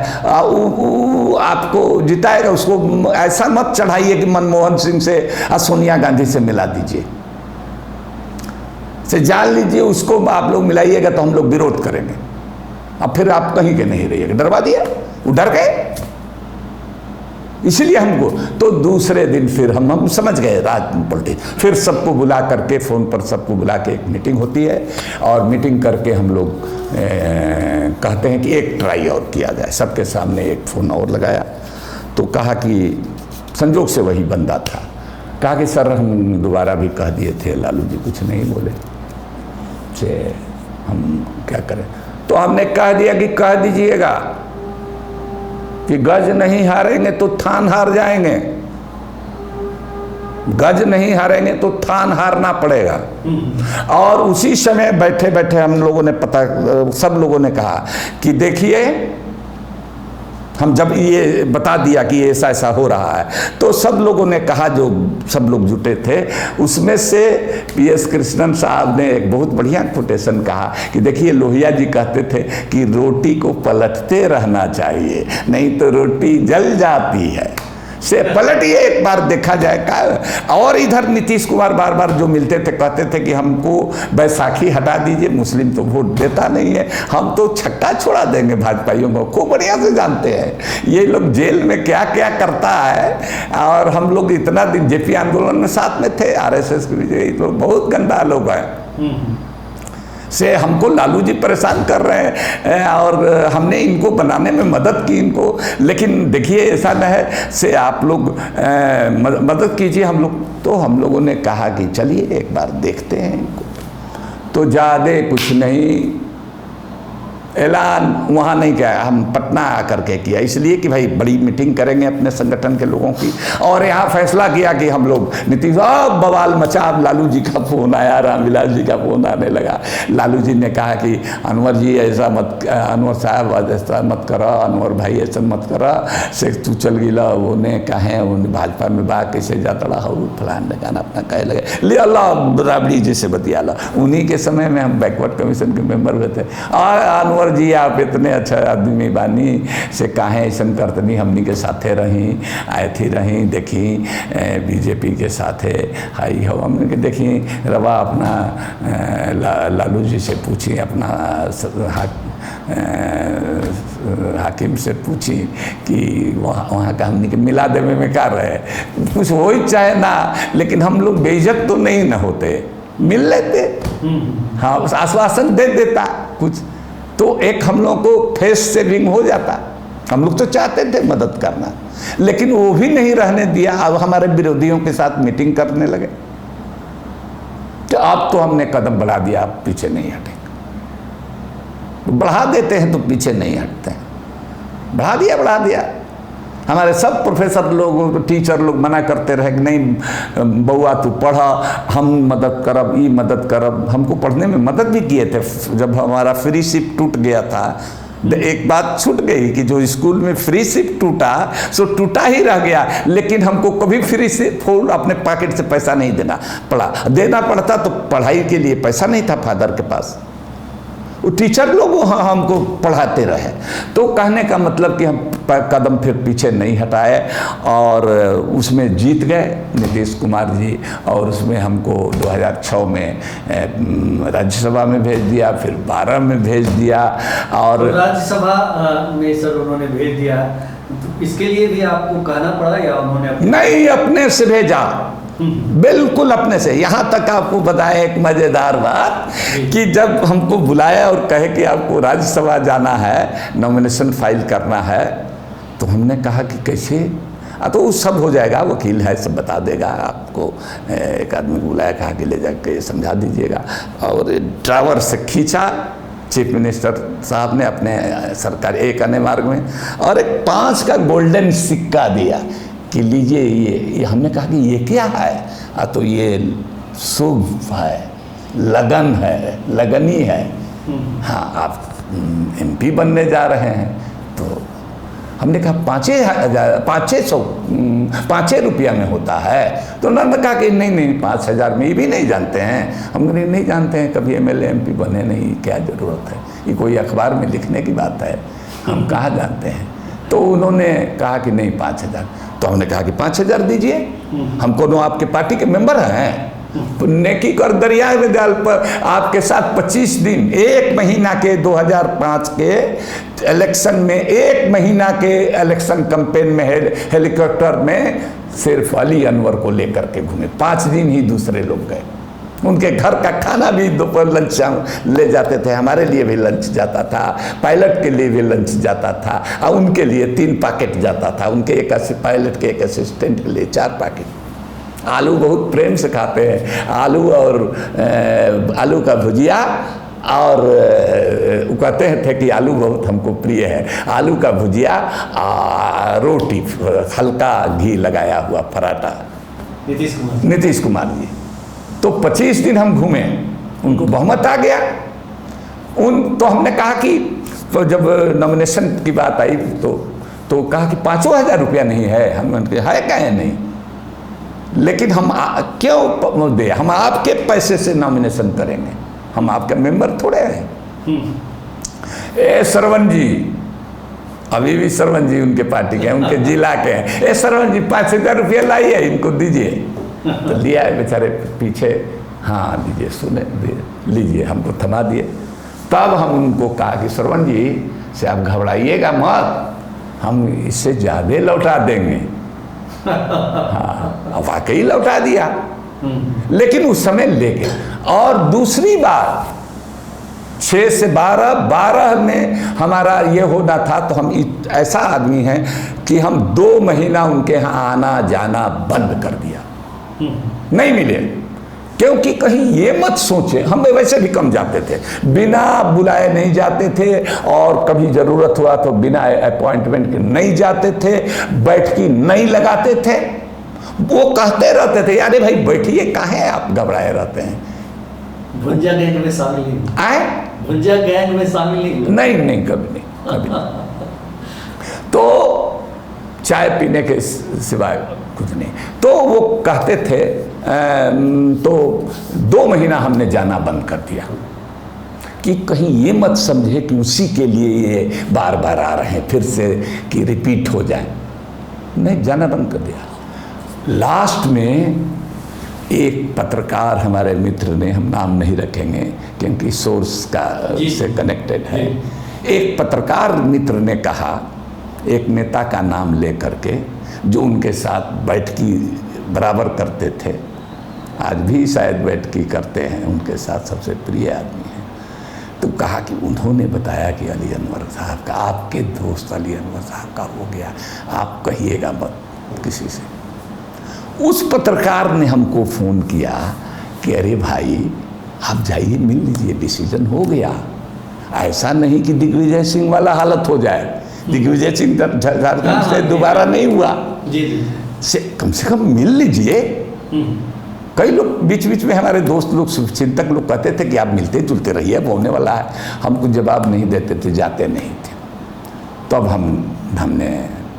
आपको जिताएगा, उसको ऐसा मत चढ़ाइए कि मनमोहन सिंह से सोनिया गांधी से मिला दीजिए, से जान लीजिए उसको आप लोग मिलाइएगा तो हम लोग विरोध करेंगे। अब फिर आप कहीं के नहीं रहिएगा। डरवा दिया, वो डर गए। इसलिए हमको तो दूसरे दिन फिर हम समझ गए राज पॉलिटिक्स। फिर सबको बुला करके, फ़ोन पर सबको बुला के एक मीटिंग होती है, और मीटिंग करके हम लोग कहते हैं कि एक ट्राई और किया जाए। सबके सामने एक फ़ोन और लगाया, तो कहा कि संजोग से वही बंदा था। कहा कि सर हम दोबारा भी कह दिए थे, लालू जी कुछ नहीं बोले, से हम क्या करें। तो हमने कह दिया कि कह दीजिएगा कि गज नहीं हारेंगे तो थान हार जाएंगे, गज नहीं हारेंगे तो थान हारना पड़ेगा। और उसी समय बैठे बैठे हम लोगों ने सब लोगों ने कहा कि देखिए, हम जब ये बता दिया कि ऐसा ऐसा हो रहा है, तो सब लोगों ने कहा, जो सब लोग जुटे थे उसमें से PS कृष्णन साहब ने एक बहुत बढ़िया कोटेशन कहा कि देखिए लोहिया जी कहते थे कि रोटी को पलटते रहना चाहिए, नहीं तो रोटी जल जाती है, से पलटिए एक बार देखा जाए का। और इधर नीतीश कुमार बार बार जो मिलते थे कहते थे कि हमको बैसाखी हटा दीजिए, मुस्लिम तो वोट देता नहीं है, हम तो छक्का छोड़ा देंगे भाजपाइयों को। खूब बढ़िया से जानते हैं ये लोग जेल में क्या क्या करता है। और हम लोग इतना दिन JP आंदोलन में साथ में थे, RSS के लोग बहुत गंदा लोग हैं, से हमको लालू जी परेशान कर रहे हैं, और हमने इनको बनाने में मदद की इनको। लेकिन देखिए ऐसा न है, से आप लोग मदद कीजिए हम लोग। तो हम लोगों ने कहा कि चलिए एक बार देखते हैं इनको। तो ज़्यादा कुछ नहीं, ऐलान वहाँ नहीं किया, हम पटना आकर के किया, इसलिए कि भाई बड़ी मीटिंग करेंगे अपने संगठन के लोगों की। और यहाँ फैसला किया कि हम लोग नीतीश बवाल मचा। अब लालू जी का फ़ोन आया, रामविलास जी का फ़ोन आने लगा। लालू जी ने कहा कि अनवर जी ऐसा मत, अनवर साहब ऐसा मत करो, अनवर भाई ऐसा मत करो, से तू चल गिला वो ने कहे उन भाजपा में बा कैसे जाता रहा हो फलान ने कहना अपना कहे लगे ले अल्लाह राबड़ी जी से बतिया ला। उन्हीं के समय में हम बैकवर्ड कमीशन के मेंबर हुए थे। और जी आप इतने अच्छा आदमी बानी से काहे ऐसा करतनी, हमनी के साथे रही आए थी रही देखी बीजेपी के साथे हाई हो हमने के देखी रवा अपना लालू जी से पूछी, अपना हाकिम से पूछी कि वहाँ का हमने के मिला देवे में क्या रहे, कुछ हो ही चाहे ना, लेकिन हम लोग बेइज्जत तो नहीं न होते, मिल लेते। हाँ आश्वासन दे देता कुछ तो एक हम लोग को फेस सेविंग हो जाता। हम लोग तो चाहते थे मदद करना, लेकिन वो भी नहीं रहने दिया। अब हमारे विरोधियों के साथ मीटिंग करने लगे तो अब तो हमने कदम बढ़ा दिया, अब पीछे नहीं हटेंगे। बढ़ा देते हैं तो पीछे नहीं हटते हैं, बढ़ा दिया। हमारे सब प्रोफेसर लोग टीचर लोग मना करते रहे कि नहीं बउआ तू पढ़ा, हम मदद करब, ये मदद करब। हमको पढ़ने में मदद भी किए थे। जब हमारा फ्री शिप टूट गया था, एक बात छूट गई कि जो स्कूल में फ्री शिप टूटा सो टूटा ही रह गया, लेकिन हमको कभी फ्री शिप अपने पॉकेट से पैसा नहीं देना पड़ता। तो पढ़ाई के लिए पैसा नहीं था फादर के पास, वो टीचर लोग हमको पढ़ाते रहे। तो कहने का मतलब कि हम कदम फिर पीछे नहीं हटाए और उसमें जीत गए नीतीश कुमार जी। और उसमें हमको 2006 में राज्यसभा में भेज दिया, फिर 12 में भेज दिया। और तो राज्यसभा में सर उन्होंने भेज दिया, तो इसके लिए भी आपको कहना पड़ा या उन्होंने नहीं अपने से भेजा, बिल्कुल अपने से। यहाँ तक आपको बताया एक मज़ेदार बात कि जब हमको बुलाया और कहे कि आपको राज्यसभा जाना है, नॉमिनेशन फाइल करना है, तो हमने कहा कि कैसे, तो वो सब हो जाएगा, वकील है सब बता देगा आपको। एक आदमी बुलाया, कहा कि ले जाके समझा दीजिएगा। और ड्राइवर से खींचा चीफ मिनिस्टर साहब ने अपने सरकार एक आने मार्ग में, और एक 5 का गोल्डन सिक्का दिया कि लीजिए ये। हमने कहा कि ये क्या है? तो ये शुभ है, लगन है, लगनी है। हाँ आप MP बनने जा रहे हैं। तो हमने कहा 5 रुपया में होता है। तो उन्होंने कहा कि नहीं 5,000 में, ये भी नहीं जानते हैं। हम नहीं जानते हैं, कभी MLA MP बने नहीं, क्या ज़रूरत है, ये कोई अखबार में लिखने की बात है, हम कहाँ जानते हैं। तो उन्होंने कहा कि नहीं 5,000। तो हमने कहा कि 5,000 दीजिए, हम कोनो आपके पार्टी के मेंबर हैं। नेकी कर दरिया में डाल पर आपके साथ 25 दिन, 1 महीना के 2005 के इलेक्शन में, 1 महीना के इलेक्शन कैंपेन में हेलीकॉप्टर में सिर्फ अली अनवर को लेकर के घूमे। 5 दिन ही दूसरे लोग गए। उनके घर का खाना भी दोपहर लंच ले जाते थे, हमारे लिए भी लंच जाता था, पायलट के लिए भी लंच जाता था, और उनके लिए 3 पैकेट जाता था, उनके एक पायलट के एक असिस्टेंट के लिए 4 पैकेट। आलू बहुत प्रेम से खाते हैं, आलू और आलू का भुजिया, और वो कहते थे कि आलू बहुत हमको प्रिय है, आलू का भुजिया, रोटी, हल्का घी लगाया हुआ पराठा। नीतीश कुमार जी। तो 25 दिन हम घूमे, उनको बहुमत आ गया। तो हमने कहा कि तो जब नॉमिनेशन की बात आई तो कहा कि 5,000 रुपया नहीं है। हम है कहे नहीं, लेकिन हम क्यों दे, हम आपके पैसे से नॉमिनेशन करेंगे, हम आपके मेंबर थोड़े हैं। ए सरवन जी, अभी भी सरवन जी उनके पार्टी के हैं, उनके जिला के हैं। ए सरवन जी 5,000 रुपया लाइए, इनको दीजिए। तो लिया है बेचारे पीछे, हाँ दीजिए, सुने लीजिए, हमको थमा दिए। तब हम उनको कहा कि सरवन जी से आप घबराइएगा मत, हम इससे ज़्यादा लौटा देंगे। हाँ वाकई लौटा दिया, लेकिन उस समय ले गए। और दूसरी बात 6 से 12 में हमारा ये होना था। तो हम ऐसा आदमी हैं कि हम 2 महीना उनके यहाँ आना जाना बंद कर दिया, नहीं मिले। क्योंकि कहीं ये मत सोचे, हम वैसे भी कम जाते थे, बिना बुलाए नहीं जाते थे, और कभी ज़रूरत हुआ तो बिना अपॉइंटमेंट के नहीं जाते थे, बैठकी नहीं लगाते थे। वो कहते रहते थे अरे भाई बैठिए, काहे आप घबराए रहते हैं। भुंजा गैंग में शामिल नहीं आए भुंजा गैंग में शामिल नहीं, नहीं कभी नहीं, कभी नहीं। तो चाय पीने के सिवाय कुछ नहीं। तो वो कहते थे, तो 2 महीना हमने जाना बंद कर दिया कि कहीं ये मत समझे कि उसी के लिए ये बार बार आ रहे हैं फिर से कि रिपीट हो जाए। नहीं, जाना बंद कर दिया। लास्ट में एक पत्रकार हमारे मित्र ने, हम नाम नहीं रखेंगे क्योंकि सोर्स का से कनेक्टेड है, एक पत्रकार मित्र ने कहा, एक नेता का नाम ले करके जो उनके साथ बैठकी बराबर करते थे, आज भी शायद बैठकी करते हैं, उनके साथ सबसे प्रिय आदमी है, तो कहा कि उन्होंने बताया कि अली अनवर साहब का, आपके दोस्त अली अनवर साहब का हो गया, आप कहिएगा मत किसी से। उस पत्रकार ने हमको फ़ोन किया कि अरे भाई आप जाइए मिल लीजिए, डिसीजन हो गया, ऐसा नहीं कि दिग्विजय सिंह वाला हालत हो जाए। दिग्विजय सिंह झारखंड से दोबारा नहीं हुआ, से कम से कम मिल लीजिए। कई लोग बीच बीच में हमारे दोस्त लोग, चिंतक लोग कहते थे कि आप मिलते जुलते रहिए, अब होने वाला है। हम कुछ जवाब नहीं देते थे, जाते नहीं थे। तब हमने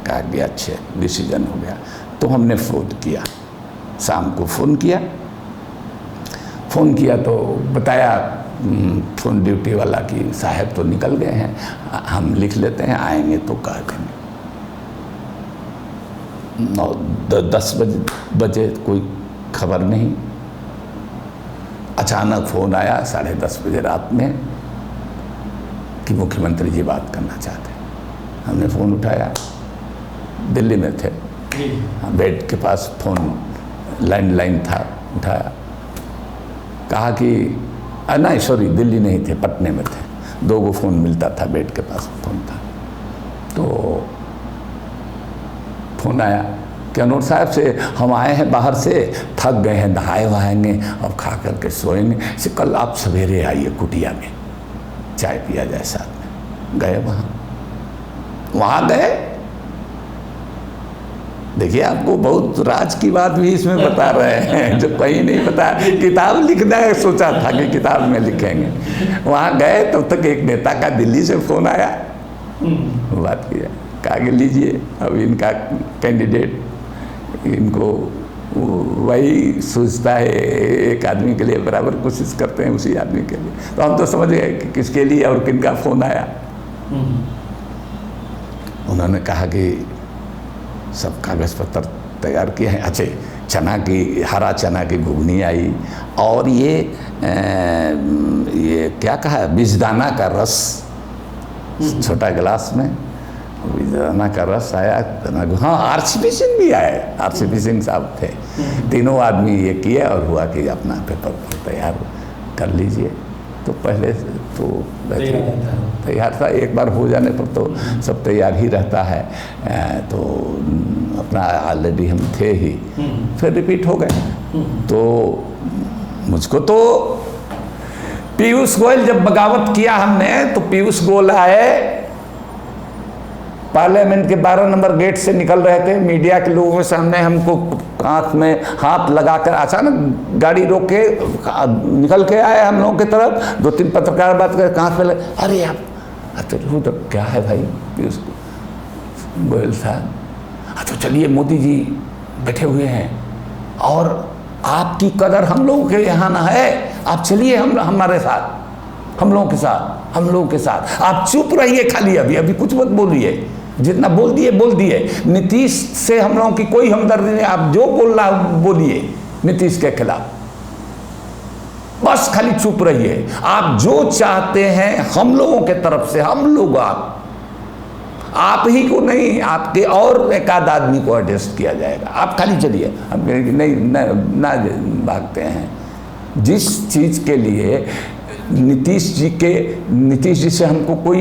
कहा कि अच्छे डिसीजन हो गया। तो हमने फ़ोन किया, शाम को फ़ोन किया तो बताया फ़ोन ड्यूटी वाला कि साहब तो निकल गए हैं, हम लिख लेते हैं, आएंगे तो कह देंगे। 9-10 बजे कोई खबर नहीं। अचानक फ़ोन आया 10:30 बजे रात में कि मुख्यमंत्री जी बात करना चाहते हैं। हमने फ़ोन उठाया, दिल्ली में थे, बेड के पास फ़ोन लैंडलाइन था, उठाया, कहा कि नहीं सॉरी दिल्ली नहीं थे, पटने में थे। 2 गो फ़ोन मिलता था, बेड के पास फ़ोन था। तो फ़ोन आया कि अनवर साहब से हम आए हैं बाहर से, थक गए हैं, नहाए वहाएंगे, अब खा करके सोएंगे, से कल आप सवेरे आइए कुटिया में, चाय पिया जाए साथ में। गए वहाँ गए। देखिए आपको बहुत राज की बात भी इसमें बता रहे हैं जो कहीं नहीं पता। किताब लिखना है, सोचा था कि किताब में लिखेंगे। वहाँ गए तब तक एक नेता का दिल्ली से फ़ोन आया, बात किया, कहा कि लीजिए अब इनका कैंडिडेट, इनको वही सोचता है, एक आदमी के लिए बराबर कोशिश करते हैं उसी आदमी के लिए। तो हम तो समझ गए कि किसके लिए और किनका फ़ोन आया। उन्होंने कहा कि सब कागज़ पत्र तैयार किए हैं। अच्छे हरा चना की घुगनी आई, और ये क्या कहा है, बिजदाना का रस, छोटा गिलास में बिजदाना का रस आया। हाँ, आरसीपी सिंह भी आए, आरसीपी सिंह साहब थे। तीनों आदमी ये किए और हुआ कि अपना पेपर तैयार कर लीजिए। तो पहले तो तैयार था, एक बार हो जाने पर तो सब तैयार ही रहता है। तो अपना ऑलरेडी हम थे ही, फिर रिपीट हो गए। तो मुझको तो पीयूष गोयल, जब बगावत किया हमने, तो पीयूष गोयल आए, पार्लियामेंट के 12 नंबर गेट से निकल रहे थे, मीडिया के लोगों के सामने हमको हाथ में हाथ लगाकर अचानक गाड़ी रोक के निकल के आए हम लोगों की तरफ। 2-3 पत्रकार बात कर, कहाँ पे लगे, अरे आप तो क्या है भाई पीयूष गोयल साहब, तो चलिए मोदी जी बैठे हुए हैं और आपकी कदर हम लोगों के यहाँ ना है, आप चलिए हमारे साथ, हम लोगों के साथ आप चुप रहिए, खाली अभी कुछ मत बोलिए, जितना बोल दिए। नीतीश से हम लोगों की कोई हमदर्दी नहीं, आप जो बोलना बोलिए नीतीश के खिलाफ, बस खाली चुप रहिए। आप जो चाहते हैं हम लोगों के तरफ से, हम लोग आप ही को नहीं, आपके और एक आध आदमी को एडजस्ट किया जाएगा, आप खाली चलिए। हम नहीं ना भागते हैं। जिस चीज़ के लिए नीतीश जी से हमको कोई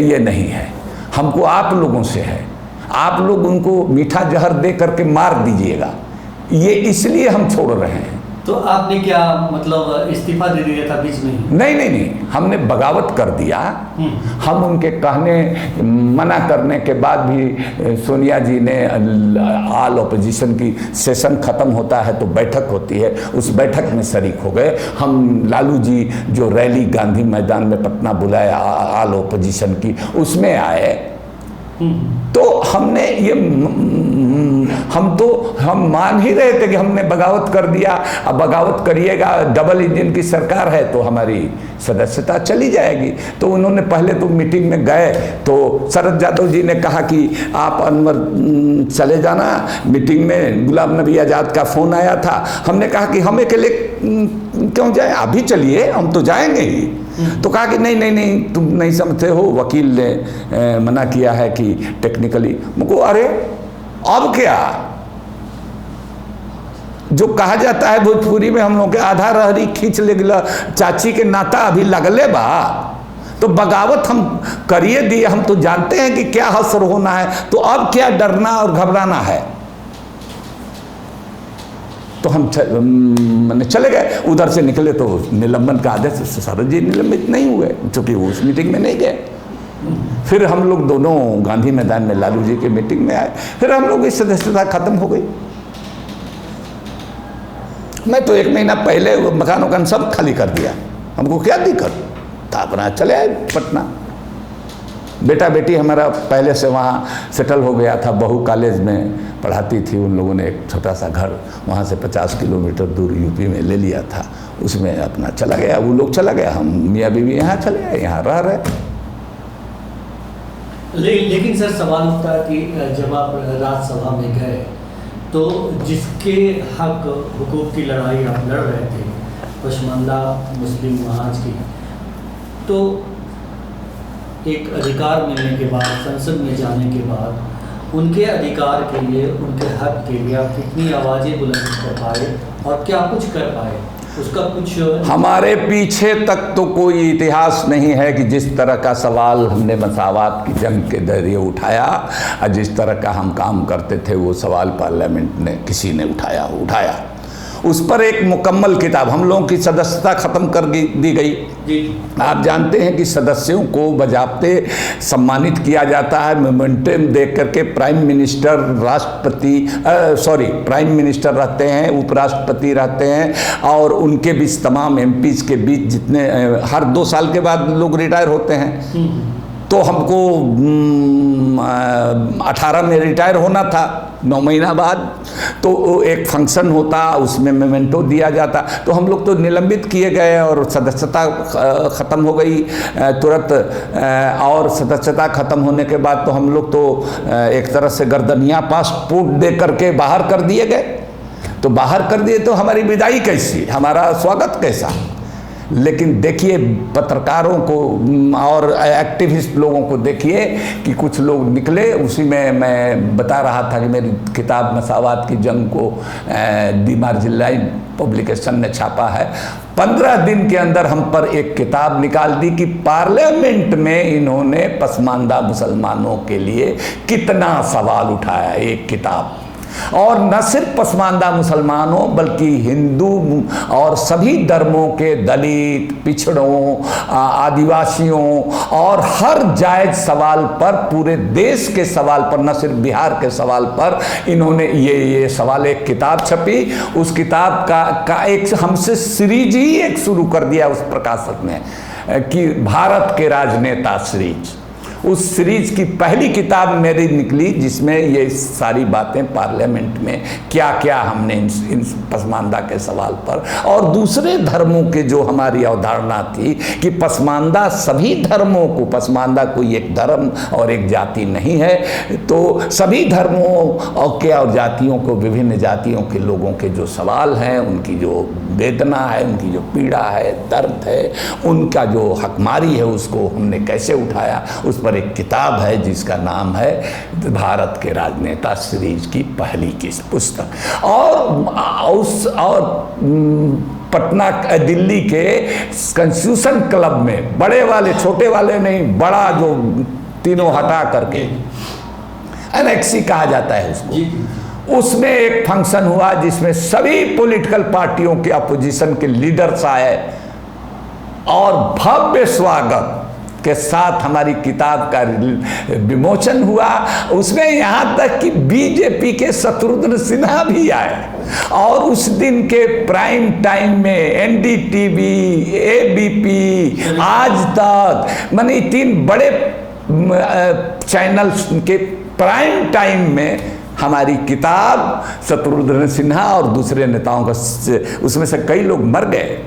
ये नहीं है, हमको आप लोगों से है। आप लोग उनको मीठा जहर दे करके मार दीजिएगा, ये इसलिए हम छोड़ रहे हैं तो आपने क्या मतलब इस्तीफा दे दिया था बीच में ही? नहीं, हमने बगावत कर दिया। हम उनके कहने मना करने के बाद भी सोनिया जी ने ऑल ओपोजिशन की सेशन खत्म होता है तो बैठक होती है, उस बैठक में शरीक हो गए। हम लालू जी जो रैली गांधी मैदान में पटना बुलाया ऑल ओपोजिशन की, उसमें आए। तो हमने ये हम मान ही रहे थे कि हमने बगावत कर दिया। अब बगावत करिएगा, डबल इंजन की सरकार है तो हमारी सदस्यता चली जाएगी। तो उन्होंने पहले तो मीटिंग में गए तो शरद यादव जी ने कहा कि आप अनवर चले जाना मीटिंग में। गुलाम नबी आज़ाद का फ़ोन आया था, हमने कहा कि हम अकेले क्यों जाए, आप भी चलिए, हम तो जाएंगे ही। तो कहा कि नहीं तुम नहीं समझते हो, वकील ने मना किया है कि टेक्निकली। मुझको अरे अब क्या, जो कहा जाता है भोजपुरी में हम लोग के आधा रहरी खींच ले गिला चाची के नाता अभी लगले बा, तो बगावत हम करिए दिए। हम तो जानते हैं कि क्या हसर होना है, तो अब क्या डरना और घबराना है। तो हम मैंने चले गए। उधर से निकले तो निलंबन का आदेश, शरद जी निलंबित नहीं हुए क्योंकि वो उस मीटिंग में नहीं गए। फिर हम लोग दोनों गांधी मैदान में लालू जी की मीटिंग में आए। फिर हम लोग की सदस्यता खत्म हो गई। मैं तो 1 महीना पहले मकान सब खाली कर दिया, हमको क्या दिक्कत था, अपना चले आए पटना। बेटा बेटी हमारा पहले से वहाँ सेटल हो गया था, बहू कॉलेज में पढ़ाती थी। उन लोगों ने एक छोटा सा घर वहाँ से 50 किलोमीटर दूर यूपी में ले लिया था, उसमें अपना चला गया। वो लोग चला गया, हम मियाँ बीवी यहाँ चले आए, यहाँ रह रहे। लेकिन सर सवाल उठता है कि जब आप राज्यसभा में गए तो जिसके हक हुकूक की लड़ाई आप लड़ रहे थे, पशमानदा मुस्लिम समाज की, तो एक अधिकार मिलने के बाद, संसद में जाने के बाद, उनके अधिकार के लिए, उनके हक के लिए आप कितनी आवाज़ें बुलंद कर पाए और क्या कुछ कर पाए, उसका कुछ? हमारे पीछे तक तो कोई इतिहास नहीं है कि जिस तरह का सवाल हमने मसावात की जंग के जरिए उठाया और जिस तरह का हम काम करते थे वो सवाल पार्लियामेंट ने किसी ने उठाया। उस पर एक मुकम्मल किताब, हम लोगों की सदस्यता ख़त्म कर दी गई। आप जानते हैं कि सदस्यों को बजाते सम्मानित किया जाता है, मोमेंटम देख करके। प्राइम मिनिस्टर प्राइम मिनिस्टर रहते हैं, उपराष्ट्रपति रहते हैं, और उनके बीच तमाम एमपीज के बीच जितने हर 2 साल के बाद लोग रिटायर होते हैं। तो हमको 18 में रिटायर होना था, 9 महीना बाद। तो एक फंक्शन होता, उसमें मेमेंटो दिया जाता। तो हम लोग तो निलंबित किए गए और सदस्यता ख़त्म हो गई तुरंत। और सदस्यता ख़त्म होने के बाद तो हम लोग तो एक तरह से गर्दनिया पासपोर्ट दे करके बाहर कर दिए गए। तो बाहर कर दिए तो हमारी विदाई कैसी, हमारा स्वागत कैसा। लेकिन देखिए पत्रकारों को और एक्टिविस्ट लोगों को देखिए कि कुछ लोग निकले। उसी में मैं बता रहा था कि मेरी किताब मसावात की जंग को दी मार्जिनलाइज पब्लिकेशन ने छापा है। 15 दिन के अंदर हम पर एक किताब निकाल दी कि पार्लियामेंट में इन्होंने पसमानदा मुसलमानों के लिए कितना सवाल उठाया। एक किताब, और न सिर्फ पसमानदा मुसलमानों बल्कि हिंदू और सभी धर्मों के दलित, पिछड़ों, आदिवासियों और हर जायज सवाल पर, पूरे देश के सवाल पर, न सिर्फ बिहार के सवाल पर इन्होंने ये सवाल, एक किताब छपी। उस किताब का एक हमसे सीरीज ही एक शुरू कर दिया उस प्रकाशक ने कि भारत के राजनेता सीरीज। उस सीरीज की पहली किताब मेरी निकली जिसमें ये सारी बातें पार्लियामेंट में क्या क्या हमने इन पसमानदा के सवाल पर, और दूसरे धर्मों के जो हमारी अवधारणा थी कि पसमानदा सभी धर्मों को, पसमानदा कोई एक धर्म और एक जाति नहीं है, तो सभी धर्मों और जातियों को, विभिन्न जातियों के लोगों के जो सवाल हैं, उनकी जो वेदना है, उनकी जो पीड़ा है, दर्द है, उनका जो हकमारी है, उसको हमने कैसे उठाया। उस पर एक किताब है जिसका नाम है भारत के राजनेता सीरीज की पहली की पुस्तक। और पटना दिल्ली के कॉन्स्टिट्यूशन क्लब में बड़े वाले, छोटे वाले नहीं, बड़ा जो तीनों हटा करके एनेक्सी कहा जाता है उसको, उसमें एक फंक्शन हुआ जिसमें सभी पॉलिटिकल पार्टियों के अपोजिशन के लीडर्स आए और भव्य स्वागत के साथ हमारी किताब का विमोचन हुआ। उसमें यहाँ तक कि बीजेपी के शत्रुघ्न सिन्हा भी आए और उस दिन के प्राइम टाइम में एनडीटीवी, एबीपी, आज तक, माने 3 बड़े चैनल्स के प्राइम टाइम में हमारी किताब शत्रुघ्न सिन्हा और दूसरे नेताओं का, उसमें से कई लोग मर गए।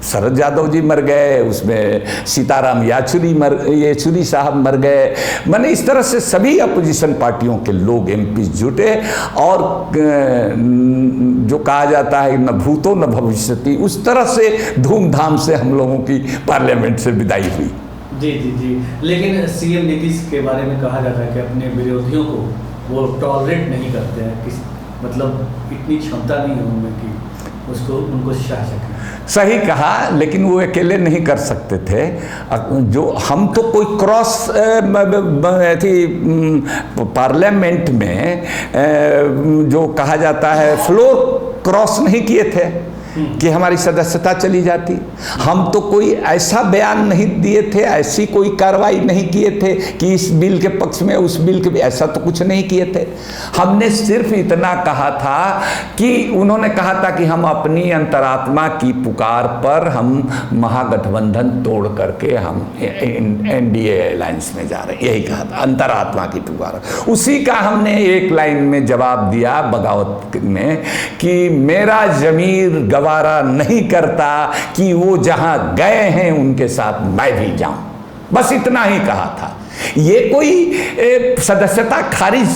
शरद यादव जी मर गए, उसमें सीताराम येचुरी साहब मर गए। मैंने इस तरह से सभी अपोजिशन पार्टियों के लोग एमपी जुटे और जो कहा जाता है न भूतो न भविष्यति, उस तरह से धूमधाम से हम लोगों की पार्लियामेंट से विदाई हुई। जी। लेकिन सीएम नीतीश के बारे में कहा जाता है कि अपने विरोधियों को वो टॉलरेट नहीं करते हैं, मतलब इतनी क्षमता नहीं है उनमें कि उनको शाह सकें। सही कहा, लेकिन वो अकेले नहीं कर सकते थे। जो हम तो कोई क्रॉस थी पार्लियामेंट में जो कहा जाता है फ्लोर क्रॉस नहीं किए थे कि हमारी सदस्यता चली जाती। हम तो कोई ऐसा बयान नहीं दिए थे, ऐसी कोई कार्रवाई नहीं किए थे कि इस बिल के पक्ष में उस बिल के, ऐसा तो कुछ नहीं किए थे। हमने सिर्फ इतना कहा था कि उन्होंने कहा था कि हम अपनी अंतरात्मा की पुकार पर हम महागठबंधन तोड़ करके हम एनडीए अलायंस में जा रहे हैं, यही कहा था, अंतरात्मा की पुकार। उसी का हमने एक लाइन में जवाब दिया बगावत में कि मेरा ज़मीर गवारा नहीं करता कि वो जहां गए हैं उनके साथ मैं भी जाऊं। बस इतना ही कहा था। ये कोई सदस्यता खारिज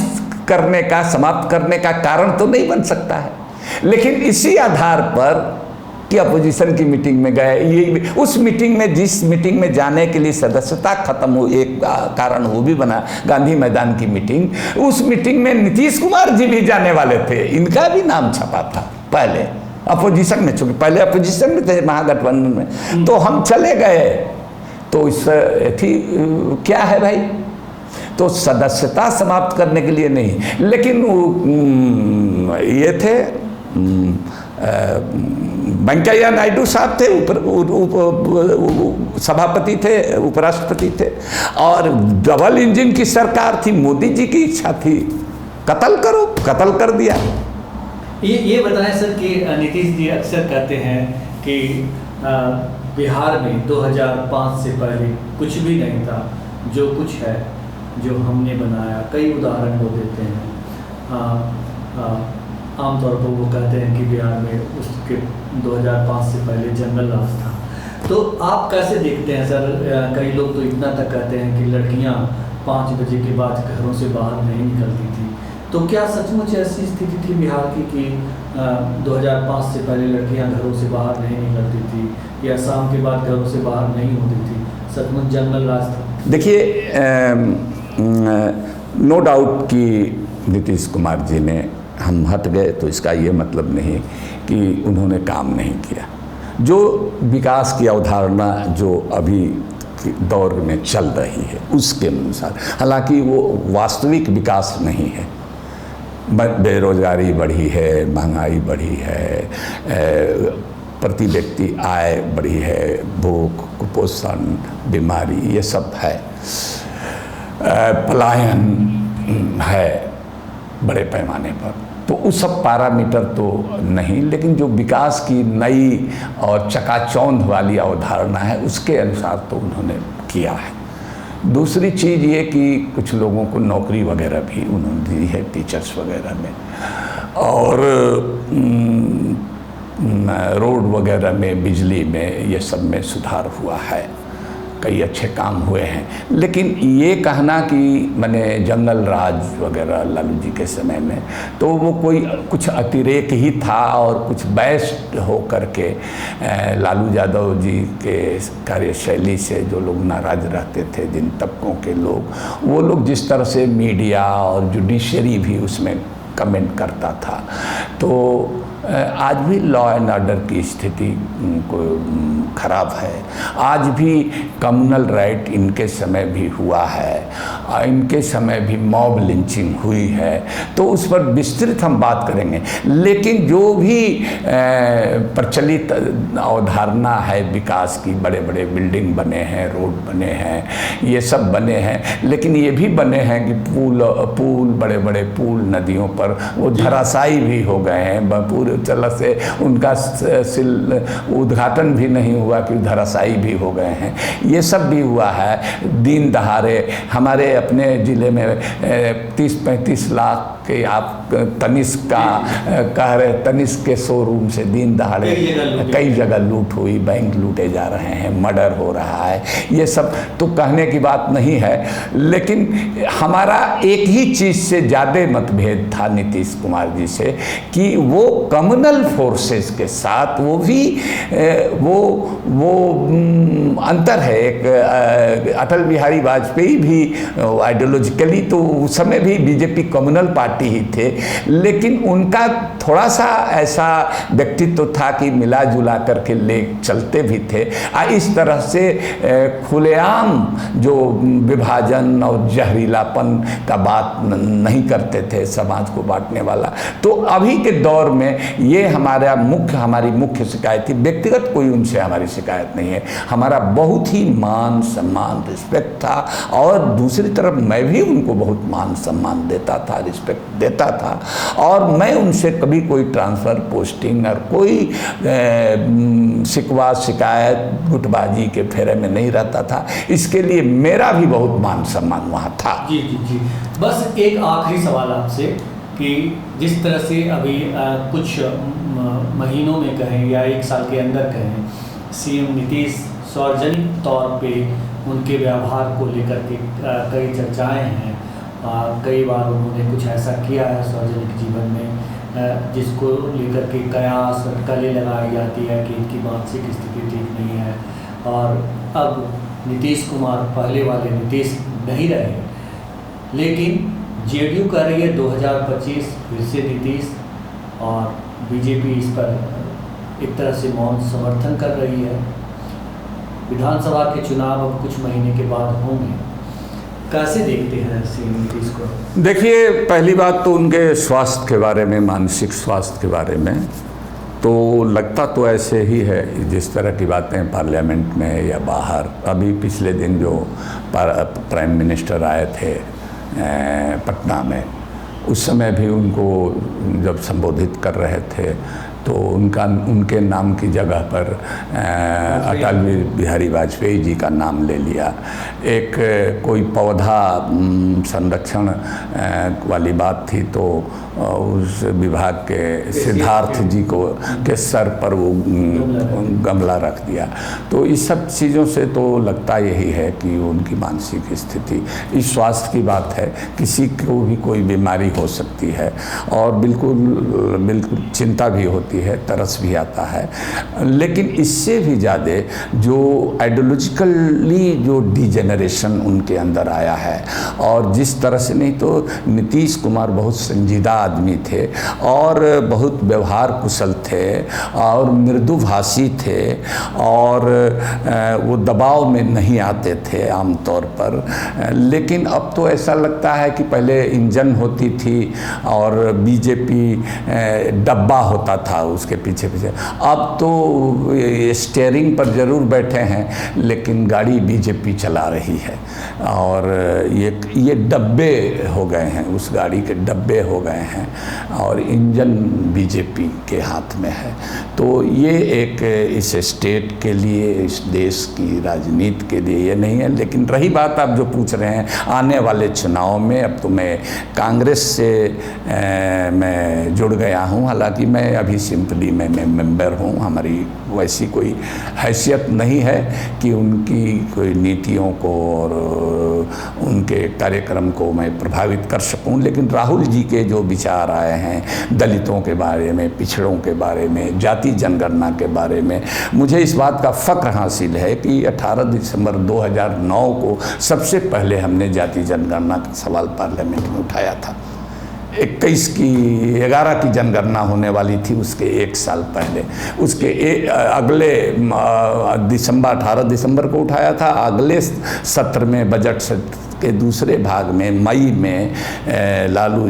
करने का, समाप्त करने का कारण तो नहीं बन सकता है, लेकिन इसी आधार पर कि अपोजिशन की मीटिंग में गए, ये उस मीटिंग में, जिस मीटिंग में जाने के लिए सदस्यता खत्म हो, एक कारण वो भी बना गांधी मैदान की मीटिंग। उस मीटिंग में नीतीश कुमार जी भी जाने वाले थे, इनका भी नाम छपा था पहले अपोजिशन में, चूंकि पहले अपोजिशन में थे महागठबंधन में, तो हम चले गए। तो इससे थी क्या है भाई, तो सदस्यता समाप्त करने के लिए नहीं, लेकिन ये थे वेंकैया नायडू साहब थे, सभापति थे, उपराष्ट्रपति थे, और डबल इंजन की सरकार थी। मोदी जी की इच्छा थी कत्ल करो, कत्ल कर दिया। ये बताएं सर कि नीतीश जी अक्सर कहते हैं कि बिहार में 2005 से पहले कुछ भी नहीं था, जो कुछ है जो हमने बनाया। कई उदाहरण वो देते हैं। आमतौर पर वो कहते हैं कि बिहार में उसके 2005 से पहले जंगल राज था। तो आप कैसे देखते हैं सर? कई लोग तो इतना तक कहते हैं कि लड़कियां 5 बजे के बाद घरों से बाहर नहीं निकलती थी। तो क्या सचमुच ऐसी स्थिति थी बिहार की कि 2005 से पहले लड़कियां घरों से बाहर नहीं निकलती थी, या शाम के बाद घरों से बाहर नहीं होती थी? सचमुच जंगल राज था? देखिए, नो डाउट कि नीतीश कुमार जी ने, हम हट गए तो इसका ये मतलब नहीं कि उन्होंने काम नहीं किया। जो विकास की अवधारणा जो अभी दौर में चल रही है उसके अनुसार, हालांकि वो वास्तविक विकास नहीं है। बेरोजगारी बढ़ी है, महंगाई बढ़ी है, प्रति व्यक्ति आय बढ़ी है, भूख, कुपोषण, बीमारी, ये सब है, पलायन है बड़े पैमाने पर। तो उस सब पैरामीटर तो नहीं, लेकिन जो विकास की नई और चकाचौंध वाली अवधारणा है उसके अनुसार तो उन्होंने किया है। दूसरी चीज़ ये कि कुछ लोगों को नौकरी वगैरह भी उन्होंने दी है, टीचर्स वगैरह में, और रोड वगैरह में, बिजली में, ये सब में सुधार हुआ है, कई अच्छे काम हुए हैं। लेकिन ये कहना कि मैंने जंगल राज वगैरह लालू जी के समय में, तो वो कोई कुछ अतिरेक ही था और कुछ बेस्ट हो करके लालू यादव जी के कार्यशैली से जो लोग नाराज रहते थे, जिन तबकों के लोग, वो लोग जिस तरह से मीडिया और जुडिशरी भी उसमें कमेंट करता था, तो आज भी लॉ एंड ऑर्डर की स्थिति को खराब है। आज भी कम्युनल राइट इनके समय भी हुआ है, इनके समय भी मॉब लिंचिंग हुई है, तो उस पर विस्तृत हम बात करेंगे। लेकिन जो भी प्रचलित अवधारणा है विकास की, बड़े बड़े बिल्डिंग बने हैं, रोड बने हैं, ये सब बने हैं, लेकिन ये भी बने हैं कि पुल बड़े बड़े पुल नदियों पर वो धराशायी भी हो गए हैं, पूरे तरह से उनका उद्घाटन भी नहीं हुआ कि धराशायी भी हो गए हैं। ये सब भी हुआ है। दिन दहाड़े हमारे अपने ज़िले में 30-35 लाख के आप तनिष्क का कह रहे, तनिष्क के शोरूम से दिन दहाड़े कई जगह लूट हुई, बैंक लूटे जा रहे हैं, मर्डर हो रहा है। ये सब तो कहने की बात नहीं है, लेकिन हमारा एक ही चीज़ से ज़्यादा मतभेद था नीतीश कुमार जी से कि वो कम्युनल फोर्सेस के साथ वो भी वो अंतर है। एक अटल बिहारी वाजपेयी भी आइडियोलॉजिकली तो उस समय भी बीजेपी कम्युनल पार्टी ही थे, लेकिन उनका थोड़ा सा ऐसा व्यक्तित्व था कि मिला जुला करके ले चलते भी थे। इस तरह से खुलेआम जो विभाजन और जहरीलापन का बात नहीं करते थे, समाज को बांटने वाला। तो अभी के दौर में ये हमारी मुख्य शिकायत थी। व्यक्तिगत कोई उनसे हमारी शिकायत नहीं है, हमारा बहुत ही मान सम्मान रिस्पेक्ट था, और दूसरी तरफ मैं भी उनको बहुत मान सम्मान देता था, रिस्पेक्ट देता था, और मैं उनसे कभी कोई ट्रांसफ़र पोस्टिंग और कोई शिकवा शिकायत गुटबाजी के फेरे में नहीं रहता था। इसके लिए मेरा भी बहुत मान सम्मान वहाँ था। जी जी जी। बस एक आखिरी सवाल आपसे कि जिस तरह से अभी कुछ महीनों में कहें या 1 साल के अंदर कहें, सीएम नीतीश सार्वजनिक तौर पे उनके व्यवहार को लेकर के कई चर्चाएं हैं। कई बार उन्होंने कुछ ऐसा किया है सार्वजनिक जीवन में जिसको लेकर के कयास अटकलें लगाई जाती है कि इनकी मानसिक स्थिति ठीक नहीं है, और अब नीतीश कुमार पहले वाले नीतीश नहीं रहे। लेकिन जेडीयू कर रही है 2025 फिर से नीतीश, और बीजेपी इस पर एक तरह से मौन समर्थन कर रही है। विधानसभा के चुनाव अब कुछ महीने के बाद होंगे, कैसे देखते हैं सीएम नीतीश को? देखिए, पहली बात तो उनके स्वास्थ्य के बारे में, मानसिक स्वास्थ्य के बारे में तो लगता तो ऐसे ही है जिस तरह की बातें पार्लियामेंट में या बाहर। अभी पिछले दिन जो प्राइम मिनिस्टर आए थे पटना में, उस समय भी उनको जब संबोधित कर रहे थे तो उनके नाम की जगह पर अटल बिहारी वाजपेयी जी का नाम ले लिया। एक कोई पौधा संरक्षण वाली बात थी तो उस विभाग के सिद्धार्थ जी को के सर पर वो गमला रख दिया। तो इस सब चीज़ों से तो लगता यही है कि उनकी मानसिक स्थिति, इस स्वास्थ्य की बात है, किसी को भी कोई बीमारी हो सकती है, और बिल्कुल चिंता भी होती है, तरस भी आता है। लेकिन इससे भी ज़्यादा जो आइडियोलॉजिकली जो डिजेनरेशन उनके अंदर आया है, और जिस तरह से, नहीं तो नीतीश कुमार बहुत संजीदा आदमी थे और बहुत व्यवहार कुशल थे और मृदुभाषी थे, और वो दबाव में नहीं आते थे आमतौर पर। लेकिन अब तो ऐसा लगता है कि पहले इंजन होती थी और बीजेपी डब्बा होता था उसके पीछे पीछे, अब तो स्टीयरिंग पर ज़रूर बैठे हैं लेकिन गाड़ी बीजेपी चला रही है, और ये डब्बे हो गए हैं, उस गाड़ी के डब्बे हो गए हैं, और इंजन बीजेपी के हाथ में है। तो ये एक इस स्टेट के लिए, इस देश की राजनीति के लिए ये नहीं है। लेकिन रही बात आप जो पूछ रहे हैं आने वाले चुनाव में, अब तो मैं कांग्रेस से मैं जुड़ गया हूँ, हालांकि मैं अभी सिंपली मैं मेंबर हूँ, हमारी वैसी कोई हैसियत नहीं है कि उनकी कोई नीतियों को और उनके कार्यक्रम को मैं प्रभावित कर सकूं। लेकिन राहुल जी के जो विचार आए हैं दलितों के बारे में, पिछड़ों के बारे में, जाति जनगणना के बारे में, मुझे इस बात का फ़ख्र हासिल है कि 18 दिसंबर 2009 को सबसे पहले हमने जाति जनगणना का सवाल पार्लियामेंट में उठाया था। 21 की 11 की जनगणना होने वाली थी, उसके 1 साल पहले, उसके अगले दिसंबर 18 दिसंबर को उठाया था। अगले सत्र में बजट सत्र के दूसरे भाग में मई में लालू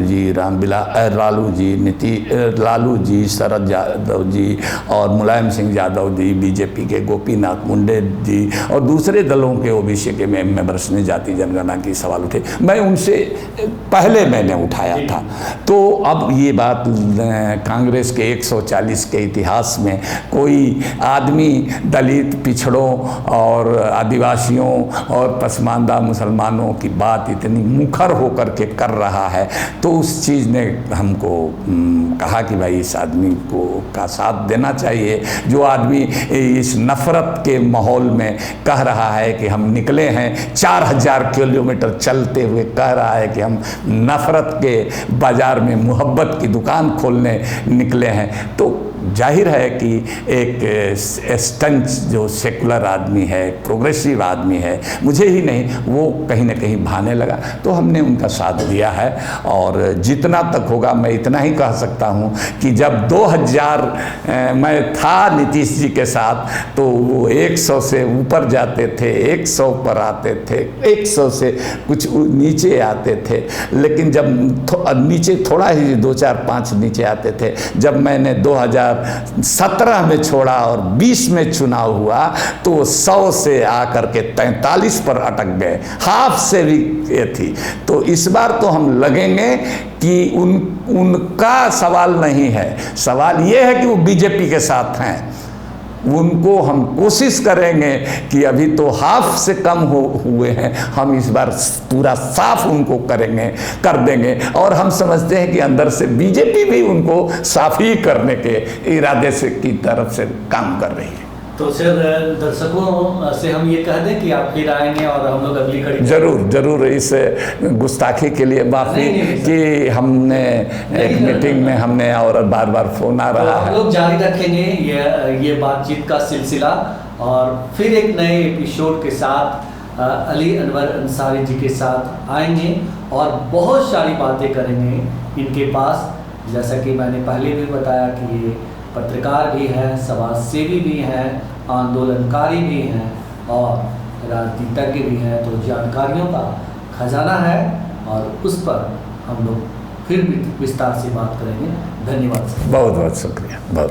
जी, शरद यादव जी और मुलायम सिंह यादव जी, बीजेपी के गोपीनाथ मुंडे जी और दूसरे दलों के ओबीसी के मेंबर्स ने जाति जनगणना की सवाल उठे। मैं उनसे पहले मैंने उठाया था। तो अब ये बात कांग्रेस के 140 के इतिहास में कोई आदमी दलित, पिछड़ों और आदिवासियों और पसमानदा मुसलमानों की बात इतनी मुखर होकर के कर रहा है, तो उस चीज़ ने हमको कहा कि भाई इस आदमी को का साथ देना चाहिए। जो आदमी इस नफ़रत के माहौल में कह रहा है कि हम निकले हैं 4000 किलोमीटर चलते हुए, कह रहा है कि हम नफ़रत के बाज़ार में मोहब्बत की दुकान खोलने निकले हैं, तो जाहिर है कि एक स्टंच जो सेकुलर आदमी है, प्रोग्रेसिव आदमी है, मुझे ही नहीं वो कहीं ना कहीं भाने लगा। तो हमने उनका साथ दिया है और जितना तक होगा मैं इतना ही कह सकता हूँ कि जब 2000 मैं था नीतीश जी के साथ तो वो 100 से ऊपर जाते थे, 100 पर आते थे, 100 से कुछ नीचे आते थे, लेकिन जब नीचे थोड़ा ही 2, 4, 5 नीचे आते थे। जब मैंने 2017 में छोड़ा और 20 में चुनाव हुआ तो 100 से आकर के 43 पर अटक गए, हाफ से भी ये थी। तो इस बार तो हम लगेंगे कि उनका सवाल नहीं है, सवाल ये है कि वो बीजेपी के साथ हैं। उनको हम कोशिश करेंगे कि अभी तो हाफ से कम हुए हैं, हम इस बार पूरा साफ उनको कर देंगे। और हम समझते हैं कि अंदर से बीजेपी भी उनको साफ ही करने के इरादे से की तरफ से काम कर रही है। तो सर दर्शकों से हम ये कह दें कि आप फिर आएंगे और हम लोग अगली कड़ी जरूर इस गुस्ताखी के लिए माफ़ी कि हमने एक मीटिंग में हमने और बार फ़ोन आ रहा है। हम लोग जारी रखेंगे ये बातचीत का सिलसिला और फिर एक नए एपिसोड के साथ अली अनवर अंसारी जी के साथ आएंगे और बहुत सारी बातें करेंगे इनके पास। जैसा कि मैंने पहले भी बताया कि ये पत्रकार भी हैं, समाज सेवी भी हैं, आंदोलनकारी भी हैं और राजनीतिज्ञ भी हैं। तो जानकारियों का खजाना है और उस पर हम लोग फिर विस्तार से बात करेंगे। धन्यवाद सर। बहुत शुक्रिया। बहुत